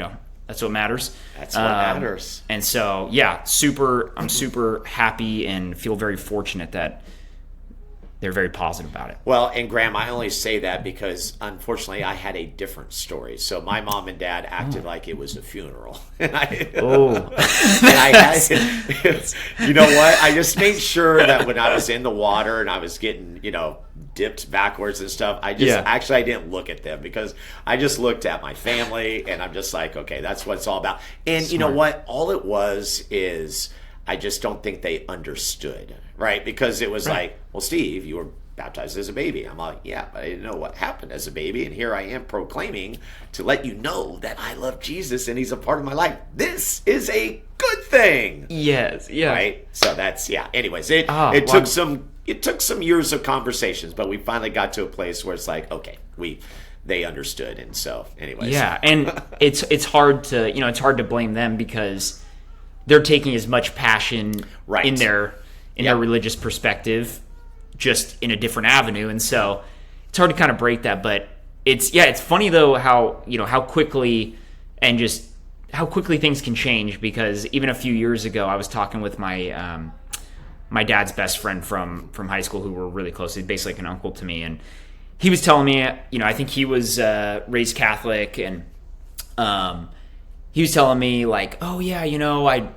matters. That's what matters. And so, I'm super happy and feel very fortunate that they're very positive about it. Well, and Graham, I only say that because, unfortunately, I had a different story. So my mom and dad acted like it was a funeral. And you know what? I just made sure that when I was in the water and I was getting, dipped backwards and stuff, I didn't look at them, because I just looked at my family, and I'm just like, okay, that's what it's all about. And you know what? All it was is, I just don't think they understood, right? Because it was like, well, Steve, you were baptized as a baby. I'm like, yeah, but I didn't know what happened as a baby. And here I am proclaiming to let you know that I love Jesus and he's a part of my life. This is a good thing. Yes, yeah. Right? So that's, anyways, it took some years of conversations, but we finally got to a place where it's like, okay, they understood. And so anyways. Yeah, and it's hard to blame them, because they're taking as much passion in their religious perspective, just in a different avenue, and so it's hard to kind of break that. But it's funny though how quickly things can change, because even a few years ago I was talking with my my dad's best friend from high school, who were really close. He's basically like an uncle to me, and he was telling me, I think he was raised Catholic, and he was telling me like, oh yeah, I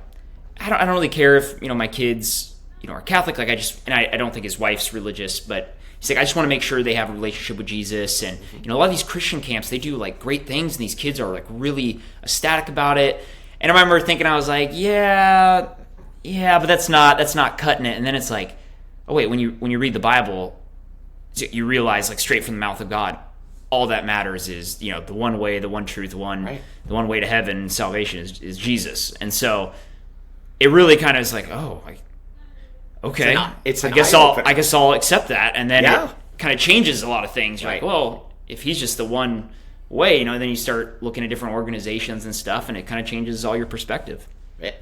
don't really care if my kids are Catholic. Like I don't think his wife's religious, but he's like, I just want to make sure they have a relationship with Jesus. And a lot of these Christian camps, they do like great things, and these kids are like really ecstatic about it. And I remember thinking, I was like, yeah, but that's not cutting it. And then it's like, oh wait, when you read the Bible, you realize, like, straight from the mouth of God, all that matters is, the one way, the one truth, the one way to heaven, salvation is Jesus. And so it really kind of is like, oh, okay, I guess I'll accept that. And then it kind of changes a lot of things. You're like, well, if he's just the one way, then you start looking at different organizations and stuff, and it kind of changes all your perspective.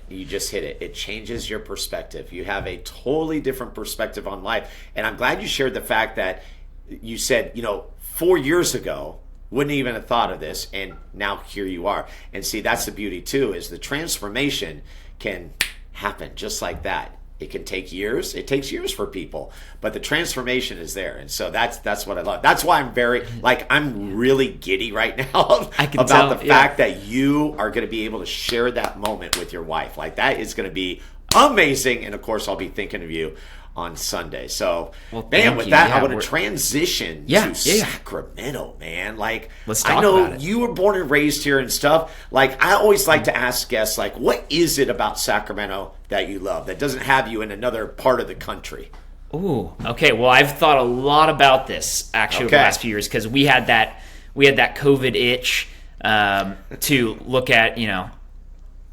You just hit it. It changes your perspective. You have a totally different perspective on life. And I'm glad you shared the fact that you said, 4 years ago, wouldn't even have thought of this, and now here you are. And see, that's the beauty too, is the transformation can happen just like that. It can take years. It takes years for people, but the transformation is there. And so that's what I love. That's why I'm really giddy right now about the fact that you are going to be able to share that moment with your wife. Like, that is going to be amazing. And of course, I'll be thinking of you on Sunday. So, man, with that, I want to transition to Sacramento, man. Like, let's talk I know about it. You were born and raised here and stuff. Like, I always like to ask guests, like, what is it about Sacramento that you love that doesn't have you in another part of the country? Ooh, okay. Well, I've thought a lot about this actually over the last few years, because we had that COVID itch to look at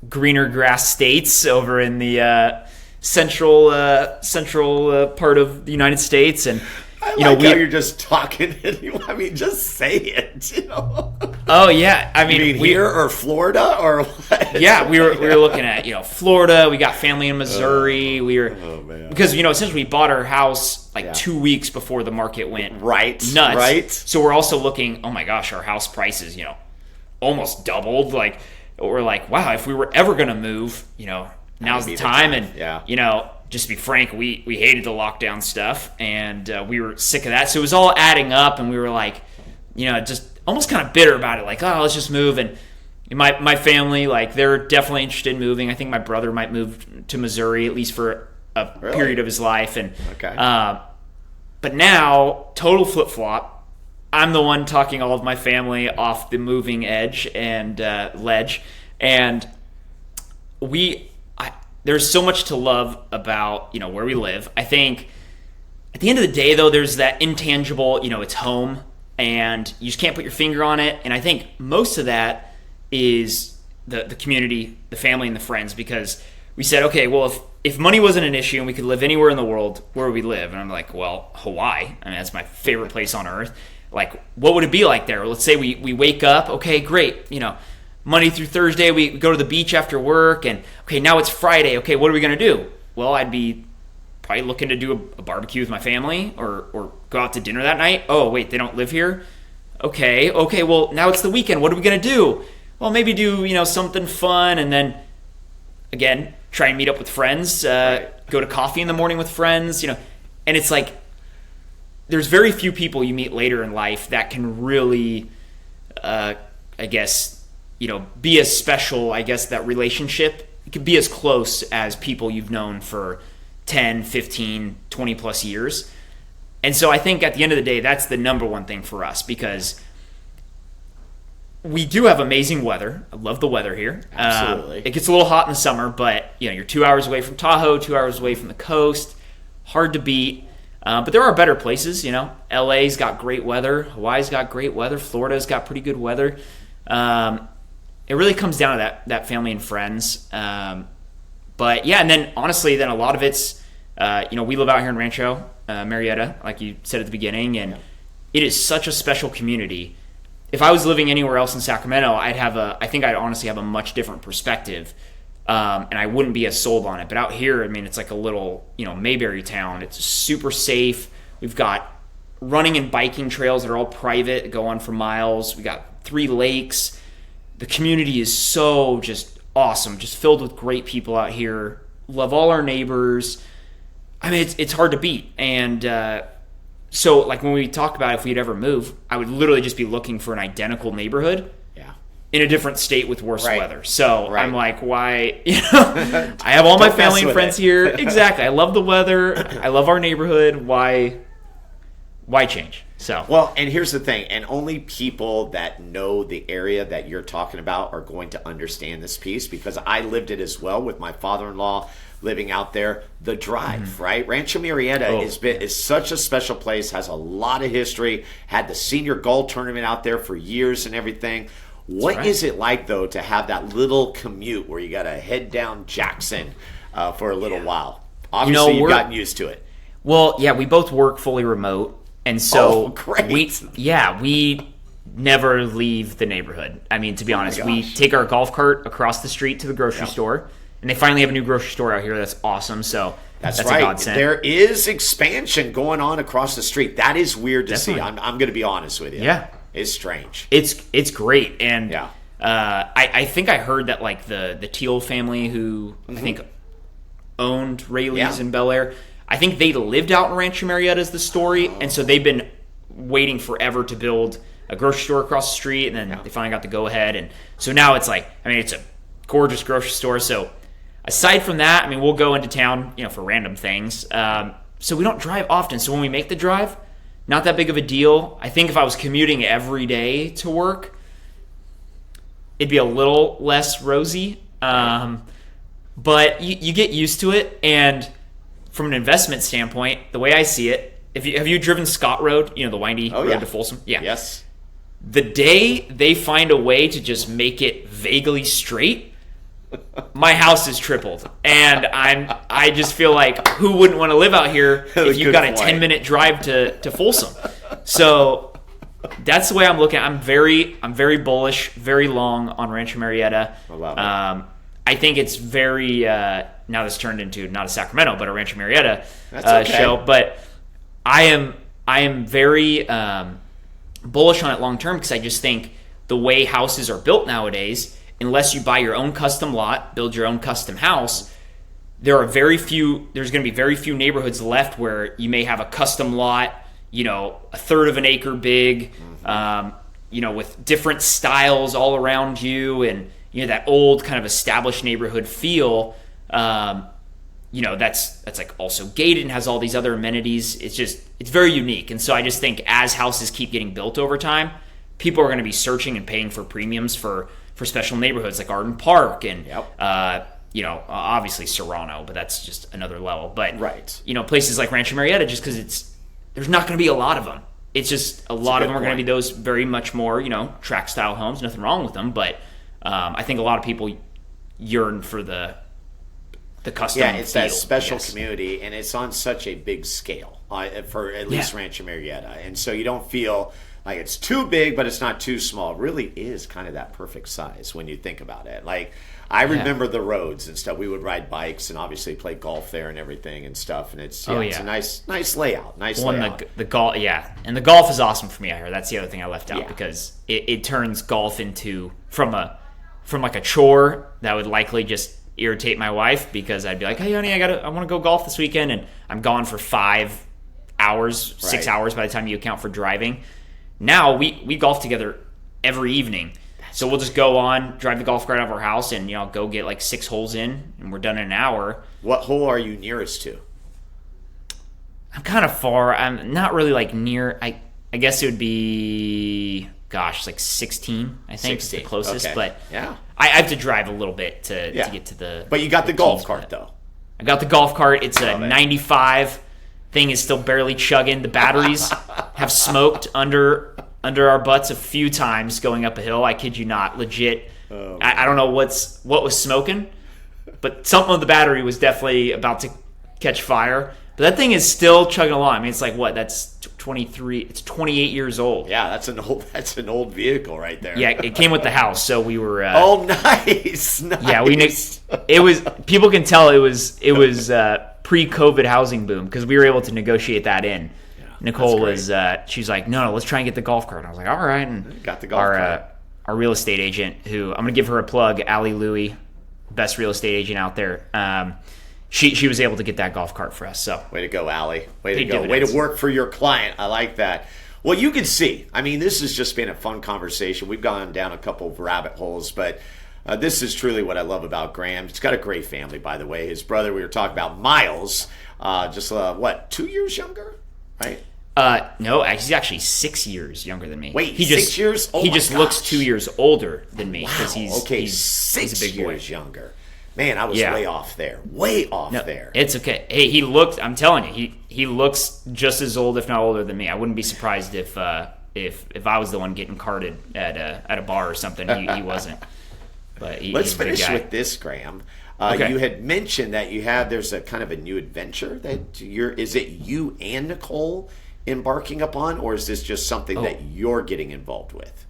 greener grass states over in the central part of the United States. And how you're just talking. Just say it. Oh yeah, you mean here or Florida or what? Yeah, we were looking at Florida. We got family in Missouri. We were because essentially we bought our house 2 weeks before the market went nuts. Right. So we're also looking. Oh my gosh, our house prices almost doubled. Like, we're like, wow, if we were ever gonna move, now's the time. And just to be frank, we hated the lockdown stuff, and we were sick of that. So it was all adding up, and we were like, just almost kind of bitter about it. Like, oh, let's just move. And my family, like, they're definitely interested in moving. I think my brother might move to Missouri, at least for a period of his life. And but now, total flip-flop. I'm the one talking all of my family off the moving edge and ledge. And there's so much to love about, where we live. I think at the end of the day, though, there's that intangible, it's home, and you just can't put your finger on it. And I think most of that is the community, the family, and the friends, because we said, okay, well, if money wasn't an issue and we could live anywhere in the world, where would we live? And I'm like, well, Hawaii. I mean, that's my favorite place on earth. Like, what would it be like there? Let's say we wake up, okay, great, Monday through Thursday, we go to the beach after work, and okay, now it's Friday. Okay, what are we going to do? Well, I'd be probably looking to do a barbecue with my family or go out to dinner that night. Oh, wait, they don't live here? Okay, well, now it's the weekend. What are we going to do? Well, maybe do, something fun, and then, again, try and meet up with friends, go to coffee in the morning with friends, and it's like there's very few people you meet later in life that can really, be as special, that relationship. It could be as close as people you've known for 10, 15, 20 plus years. And so I think at the end of the day, that's the number one thing for us, because we do have amazing weather. I love the weather here. Absolutely. It gets a little hot in the summer, but you're 2 hours away from Tahoe, 2 hours away from the coast. Hard to beat. But there are better places, LA's got great weather. Hawaii's got great weather. Florida's got pretty good weather. It really comes down to that family and friends. But yeah, and then honestly, then a lot of it's, we live out here in Rancho Murieta, like you said at the beginning, and it is such a special community. If I was living anywhere else in Sacramento, I think I'd honestly have a much different perspective. And I wouldn't be as sold on it. But out here, I mean, it's like a little, Mayberry town. It's super safe. We've got running and biking trails that are all private, that go on for miles. We got 3 lakes. The community is so just awesome, just filled with great people out here. Love all our neighbors. I mean, it's hard to beat. And so, like, when we talk about if we'd ever move, I would literally just be looking for an identical neighborhood. In a different state with worse weather. So I'm like, why? I have all my family and friends here. Exactly. I love the weather. I love our neighborhood. Why change? So well, and here's the thing, and only people that know the area that you're talking about are going to understand this piece, because I lived it as well with my father-in-law living out there. The drive, right? Rancho Murieta is such a special place, has a lot of history, had the senior golf tournament out there for years and everything. What is it like, though, to have that little commute where you got to head down Jackson for a little while? Obviously, you've gotten used to it. Well, yeah, we both work fully remote, and so great. we never leave the neighborhood. I mean, to be honest, we take our golf cart across the street to the grocery store, and they finally have a new grocery store out here. That's awesome. So that's right. A godsend. There is expansion going on across the street. That is weird to see. I'm going to be honest with you. Yeah. It's strange. It's great, and I think I heard that like the Teal family, who I think owned Rayleigh's in Bel Air, I think they lived out in Rancho Murieta is the story, and so they've been waiting forever to build a grocery store across the street, and then they finally got the go ahead, and so now it's like, I mean, it's a gorgeous grocery store. So aside from that, I mean, we'll go into town, for random things. So we don't drive often. So when we make the drive, not that big of a deal. I think if I was commuting every day to work, it'd be a little less rosy. But you get used to it. And from an investment standpoint, the way I see it, have you driven Scott Road, the windy road to Folsom? Yeah. Yes. The day they find a way to just make it vaguely straight, my house is tripled. And I just feel like, who wouldn't want to live out here if you've got a 10-minute drive to Folsom? So that's the way I'm looking. I'm very bullish, very long on Rancho Murieta. I love it. I think it's very now this turned into not a Sacramento but a Rancho Murieta show. But I am very bullish on it long term, because I just think the way houses are built nowadays, unless you buy your own custom lot, build your own custom house, there's going to be very few neighborhoods left where you may have a custom lot, a third of an acre big, with different styles all around you, and that old kind of established neighborhood feel. That's like also gated and has all these other amenities. It's very unique. And so I just think as houses keep getting built over time, people are going to be searching and paying for premiums for special neighborhoods like Arden Park and, obviously Serrano, but that's just another level. But, places like Rancho Murieta, just because there's not going to be a lot of them. It's just a lot of them are going to be those very much more, tract style homes. Nothing wrong with them. But I think a lot of people yearn for the custom it's feel, that special community, and it's on such a big scale for at least Rancho Murieta, and so you don't feel like it's too big, but it's not too small. It really is kind of that perfect size when you think about it. Like, I remember the roads and stuff. We would ride bikes and obviously play golf there and everything and stuff, and it's a nice layout. The golf, and the golf is awesome for me. I heard that's the other thing I left out because it turns golf into from like a chore that would likely just irritate my wife, because I'd be like, hey honey, I want to go golf this weekend, and I'm gone for 5 hours, 6 hours by the time you account for driving. Now we golf together every evening. So we'll just go on, drive the golf cart out of our house, and go get like 6 holes in, and we're done in an hour. What hole are you nearest to? I'm kind of far. I'm not really like near. I guess it would be like 16. I think is the closest. Okay. But I have to drive a little bit to get to the. But you got the golf cart though. I got the golf cart. It's a 95. Thing is still barely chugging. The batteries have smoked under our butts a few times going up a hill. I kid you not, legit. I don't know what was smoking, but something with the battery was definitely about to catch fire. But that thing is still chugging along. I mean, it's like what? That's 23. It's 28 years old. Yeah, that's an old vehicle right there. Yeah, it came with the house, so we were. Nice. Yeah, it was. People can tell it was pre-COVID housing boom, because we were able to negotiate that in. Yeah, Nicole was. She's like, no, let's try and get the golf cart. And I was like, all right. And got the golf cart. Our real estate agent, who I'm gonna give her a plug, Allie Louie, best real estate agent out there. She was able to get that golf cart for us. So way to go, Allie. Way to go. Dividends. Way to work for your client. I like that. Well, you can see. I mean, this has just been a fun conversation. We've gone down a couple of rabbit holes, but this is truly what I love about Graham. He's got a great family, by the way. His brother, we were talking about, Miles, 2 years younger, right? No, he's actually 6 years younger than me. Wait, 6 years? Oh, he just looks 2 years older than me, because he's a big years younger. Man, I was way off there. There. It's okay. Hey, I'm telling you, he looks just as old, if not older than me. I wouldn't be surprised if I was the one getting carted at a bar or something. He wasn't. But let's finish with this, Graham. Okay. You had mentioned that there's a kind of a new adventure that is it you and Nicole embarking upon, or is this just something that you're getting involved with?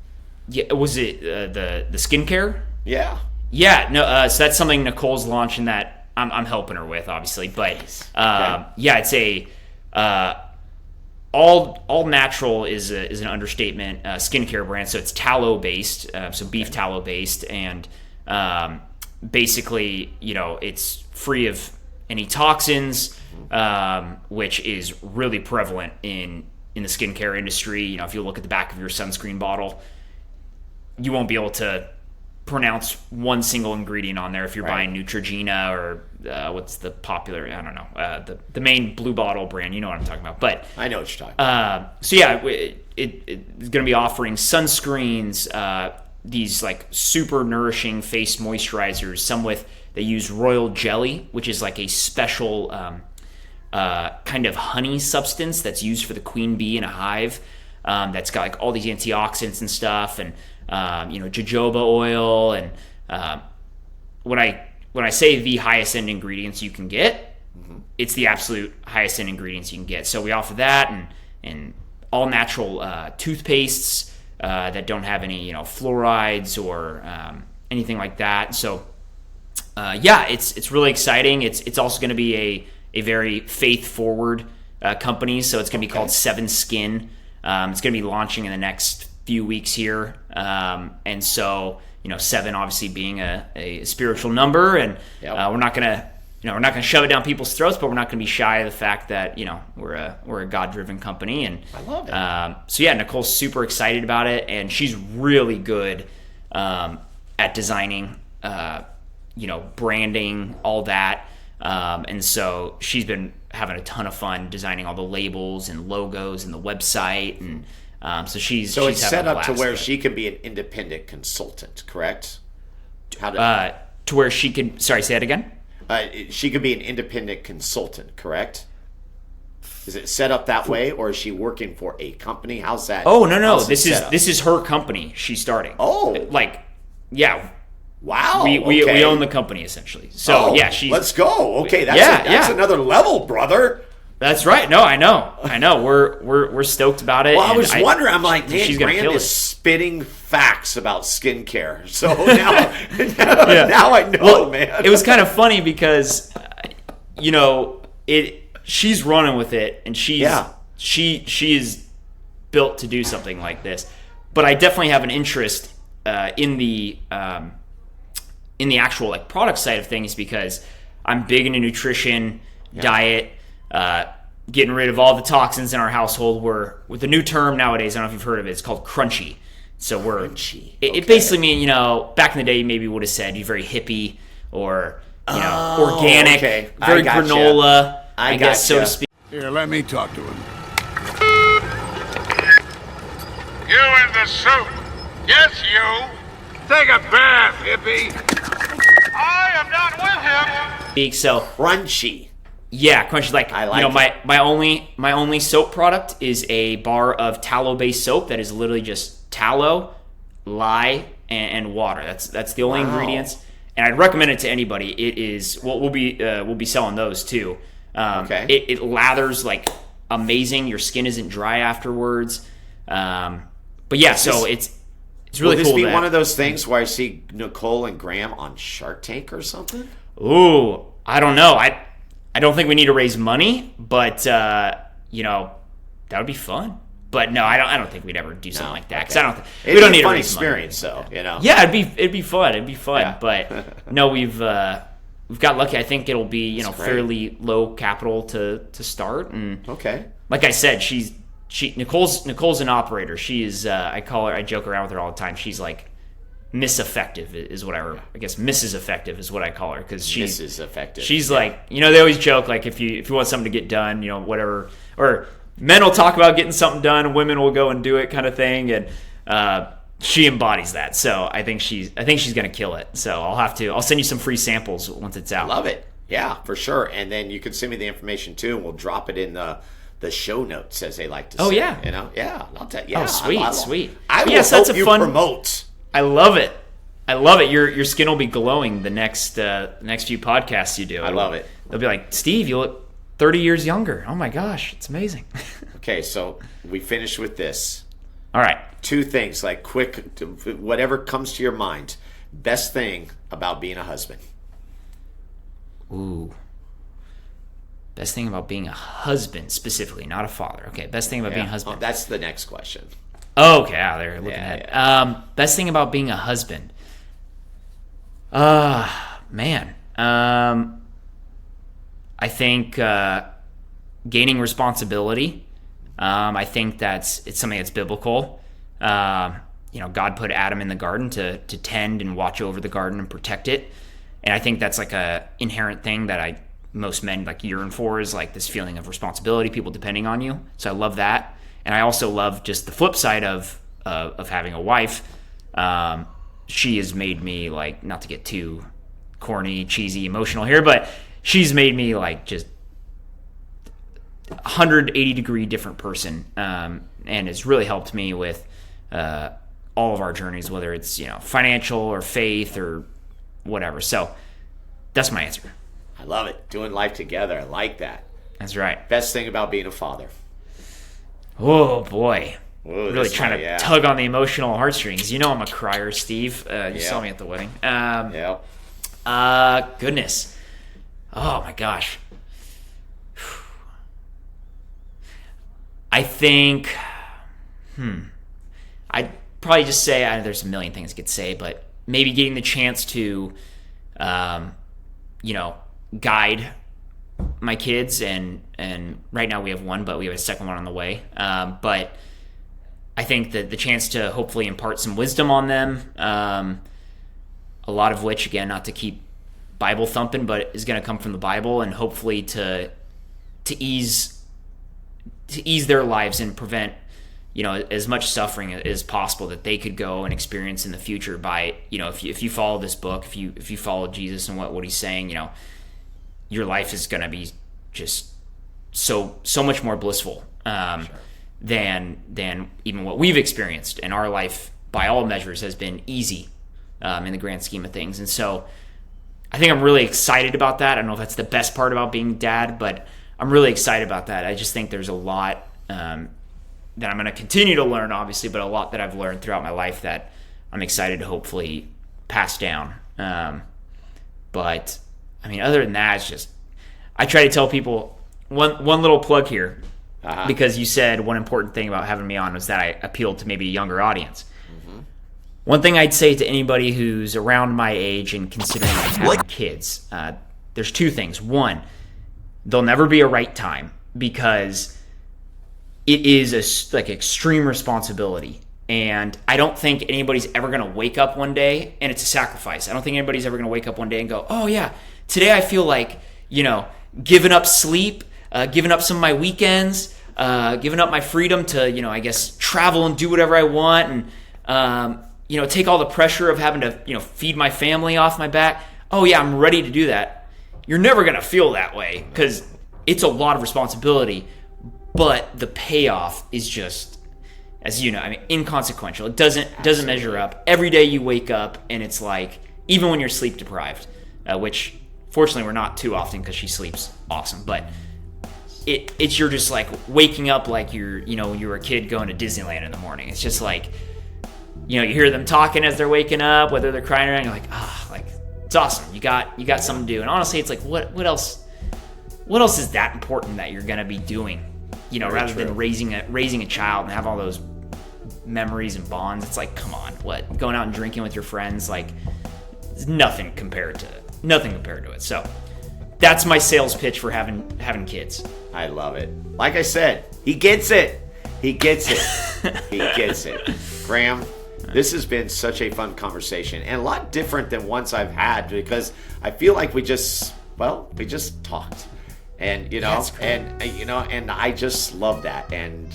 Yeah, was it the skincare? Yeah. Yeah, no. So that's something Nicole's launching that I'm helping her with, obviously. But it's a all natural is an understatement. Skincare brand, so it's tallow based, so beef tallow based, and basically, it's free of any toxins, which is really prevalent in the skincare industry. If you look at the back of your sunscreen bottle, you won't be able to pronounce one single ingredient on there if you're buying Neutrogena or what's the popular, I don't know, the main blue bottle brand. You know what I'm talking about. But I know what you're talking about. It's going to be offering sunscreens, these like super nourishing face moisturizers. They use royal jelly, which is like a special kind of honey substance that's used for the queen bee in a hive. That's got like all these antioxidants and stuff, and jojoba oil, and when I say the highest end ingredients you can get, it's the absolute highest end ingredients you can get. So we offer that, and all natural toothpastes that don't have any fluorides or anything like that. So it's really exciting. It's also going to be a very faith forward company. So it's going to be called Seven Skin. It's going to be launching in the next few weeks here, and so 7 obviously being a spiritual number, and we're not gonna we're not going to shove it down people's throats, but we're not going to be shy of the fact that, we're a God-driven company. And I love it. So yeah, Nicole's super excited about it, and she's really good at designing, branding, all that. And so she's been having a ton of fun designing all the labels and logos and the website, and so she's it's set having a up to blast where with it. she can be an independent consultant, correct? To where she could. Sorry, say that again. She could be an independent consultant, correct? Is it set up that way, or is she working for a company? How's that? Oh no, how's it this set up? is her company. She's starting. Oh, yeah. Wow. We own the company essentially. So yeah, she's. Let's go. Okay, that's another level, brother. That's right. No, I know. We're stoked about it. Well, I was wondering. I'm like, man, she's gonna Graham kill is it. spitting facts about skincare. So now I know, Well, man. It was kind of funny because, she's running with it, and she is built to do something like this. But I definitely have an interest in the actual product side of things, because I'm big into nutrition, diet, getting rid of all the toxins in our household. We're with the new term nowadays. I don't know if you've heard of it. It's called crunchy. So Crunchy. It basically means, back in the day, maybe would have said you're very hippie or organic, okay. very granola. I guess, so to gotcha. speak. Here, let me talk to him. You in the suit. Yes, you. Take a bath, hippie. I am not with him. So Crunchy. yeah, crunchy. I like my only soap product is a bar of tallow-based soap that is literally just tallow, lye, and water. That's the only ingredients, and I'd recommend it to anybody. It is we'll be selling those too. Okay. It lathers amazing. Your skin isn't dry afterwards. But yeah, so it's really Will this cool. be one of those things where I see Nicole and Graham on Shark Tank or something? Ooh, I don't know. I don't think we need to raise money, but that would be fun. But no, I don't think we'd ever do something like that, because I don't think we don't need to raise money. Experience, though. Yeah, it'd be fun. It'd be fun. Yeah. But no, we've got lucky. I think it'll be That's great. fairly low capital to start. And Okay. like I said, Nicole's an operator. She is I joke around with her all the time. She's like Miss Effective is what I guess Mrs. Effective is what I call her, because she's Mrs. Effective. She's they always joke if you want something to get done, whatever, or men will talk about getting something done, and women will go and do it, kind of thing, and she embodies that. So I think she's gonna kill it. So I'll send you some free samples once it's out. Love it. Yeah, for sure. And then you can send me the information too, and we'll drop it in the show notes, as they like to say. Oh, yeah. Yeah, I'll tell you. Yeah, Oh, sweet. I will Yes, help that's a you fun- promote. I love it. Your skin will be glowing the next few podcasts you do. I love it. They'll be like, Steve, you look 30 years younger. Oh my gosh, it's amazing. Okay, so we finished with this. All right. 2 things, quick, whatever comes to your mind. Best thing about being a husband. Ooh. Best thing about being a husband, specifically, not a father. Okay, best thing about being a husband. Oh, that's the next question. Oh, okay, they're looking Yeah, at. Best thing about being a husband. Man. I think gaining responsibility. I think it's something that's biblical. God put Adam in the garden to tend and watch over the garden and protect it. And I think that's a inherent thing that most men yearn for, is this feeling of responsibility, people depending on you. So I love that. And I also love just the flip side of having a wife. She has made me, not to get too corny, cheesy, emotional here, but she's made me just 180-degree different person, and has really helped me with all of our journeys, whether it's financial or faith or whatever. So that's my answer. I love it. Doing life together. I like that. That's right. Best thing about being a father. Oh boy. Whoa, Really trying to tug on the emotional heartstrings. I'm a crier, Steve. You saw me at the wedding. Yeah. Goodness. Oh my gosh. I think, I'd probably just say, there's a million things I could say, but maybe getting the chance to, guide my kids, and right now we have one, but we have a second one on the way. But I think that the chance to hopefully impart some wisdom on them, a lot of which, again, not to keep Bible thumping, but is going to come from the Bible, and hopefully to ease their lives and prevent, as much suffering as possible that they could go and experience in the future by, if you follow this book, if you follow Jesus and what he's saying, your life is going to be just so much more blissful than even what we've experienced. And our life, by all measures, has been easy in the grand scheme of things. And so I think I'm really excited about that. I don't know if that's the best part about being dad, but I'm really excited about that. I just think there's a lot that I'm going to continue to learn, obviously, but a lot that I've learned throughout my life that I'm excited to hopefully pass down. But I mean, other than that, it's just, I try to tell people one little plug here, because you said one important thing about having me on was that I appealed to maybe a younger audience. Mm-hmm. One thing I'd say to anybody who's around my age and considering having kids, there's two things. One, there'll never be a right time, because it is like extreme responsibility. And I don't think anybody's ever going to wake up one day, and it's a sacrifice. I don't think anybody's ever going to wake up one day and go, oh yeah, today I feel like, giving up sleep, giving up some of my weekends, giving up my freedom to, I guess, travel and do whatever I want, and, take all the pressure of having to, feed my family off my back. Oh yeah, I'm ready to do that. You're never going to feel that way, because it's a lot of responsibility, but the payoff is just, as you know, inconsequential. It doesn't measure up. Every day you wake up, and it's like, even when you're sleep deprived, which fortunately we're not too often because she sleeps awesome, but it's you're just like waking up like you're a kid going to Disneyland in the morning. It's just like, you hear them talking as they're waking up, whether they're crying or not, you're like, it's awesome. You got something to do. And honestly, it's like, what else is that important that you're going to be doing? Rather than raising a child and have all those memories and bonds. It's like, come on, what? Going out and drinking with your friends, like, nothing compared to it. So that's my sales pitch for having kids. I love it. Like I said, he gets it. He gets it. Graham, this has been such a fun conversation, and a lot different than ones I've had, because I feel like we just talked. And and I just love that. And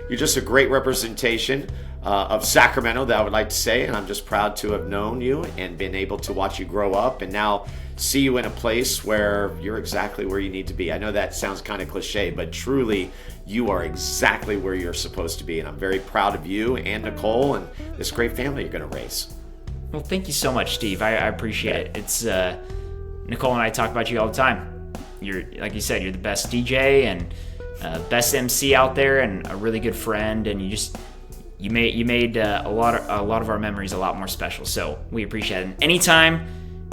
you're just a great representation of Sacramento, that I would like to say. And I'm just proud to have known you and been able to watch you grow up, and now see you in a place where you're exactly where you need to be. I know that sounds kind of cliche, but truly you are exactly where you're supposed to be. And I'm very proud of you and Nicole and this great family you're going to raise. Well, thank you so much, Steve. I appreciate it. It's Nicole and I talk about you all the time. You're, like you said, you're the best DJ and best MC out there, and a really good friend, and you made a lot of our memories a lot more special. So we appreciate it. And anytime,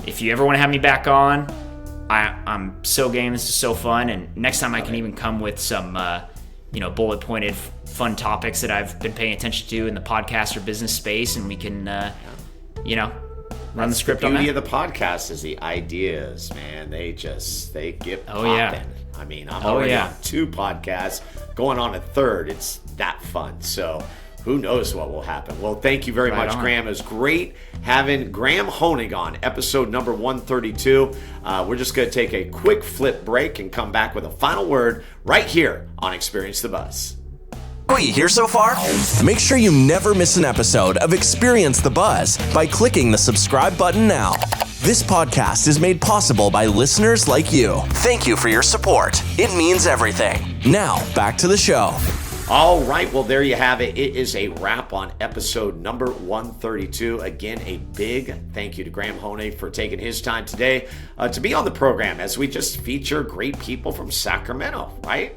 if you ever want to have me back on, I'm so game. This is so fun, and next time I can even come with some bullet pointed fun topics that I've been paying attention to in the podcast or business space, and we can run the script on that. The beauty of the podcast is the ideas, man. They get popping. Yeah. I'm already on 2 podcasts, going on a 3rd. It's that fun. So who knows what will happen. Well, thank you very much, Graham. It was great having Graham Honig on episode number 132. We're just going to take a quick flip break and come back with a final word right here on Experience the Buzz. What you hear so far? Make sure you never miss an episode of Experience the Buzz by clicking the subscribe button now. This podcast is made possible by listeners like you. Thank you for your support. It means everything. Now, back to the show. All right, well, there you have it. It is a wrap on episode number 132. Again, a big thank you to Graham Honig for taking his time today to be on the program, as we just feature great people from Sacramento, right?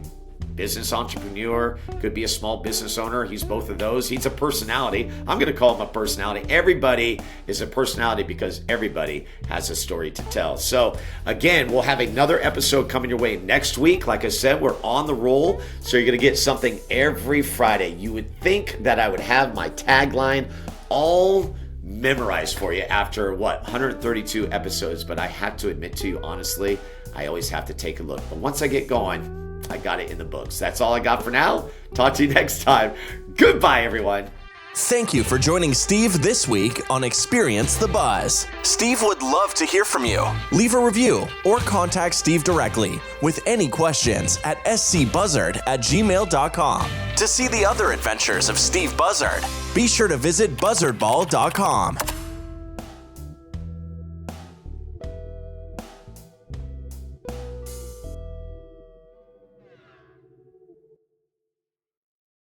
Business entrepreneur, could be a small business owner. He's both of those. He's a personality. I'm going to call him a personality. Everybody is a personality because everybody has a story to tell. So again, we'll have another episode coming your way next week. Like I said, we're on the roll, so you're going to get something every Friday. You would think that I would have my tagline all memorized for you after 132 episodes. But I have to admit to you, honestly, I always have to take a look. But once I get going, I got it in the books. That's all I got for now. Talk to you next time. Goodbye, everyone. Thank you for joining Steve this week on Experience the Buzz. Steve would love to hear from you. Leave a review or contact Steve directly with any questions at scbuzzard@gmail.com. To see the other adventures of Steve Buzzard, be sure to visit buzzardball.com.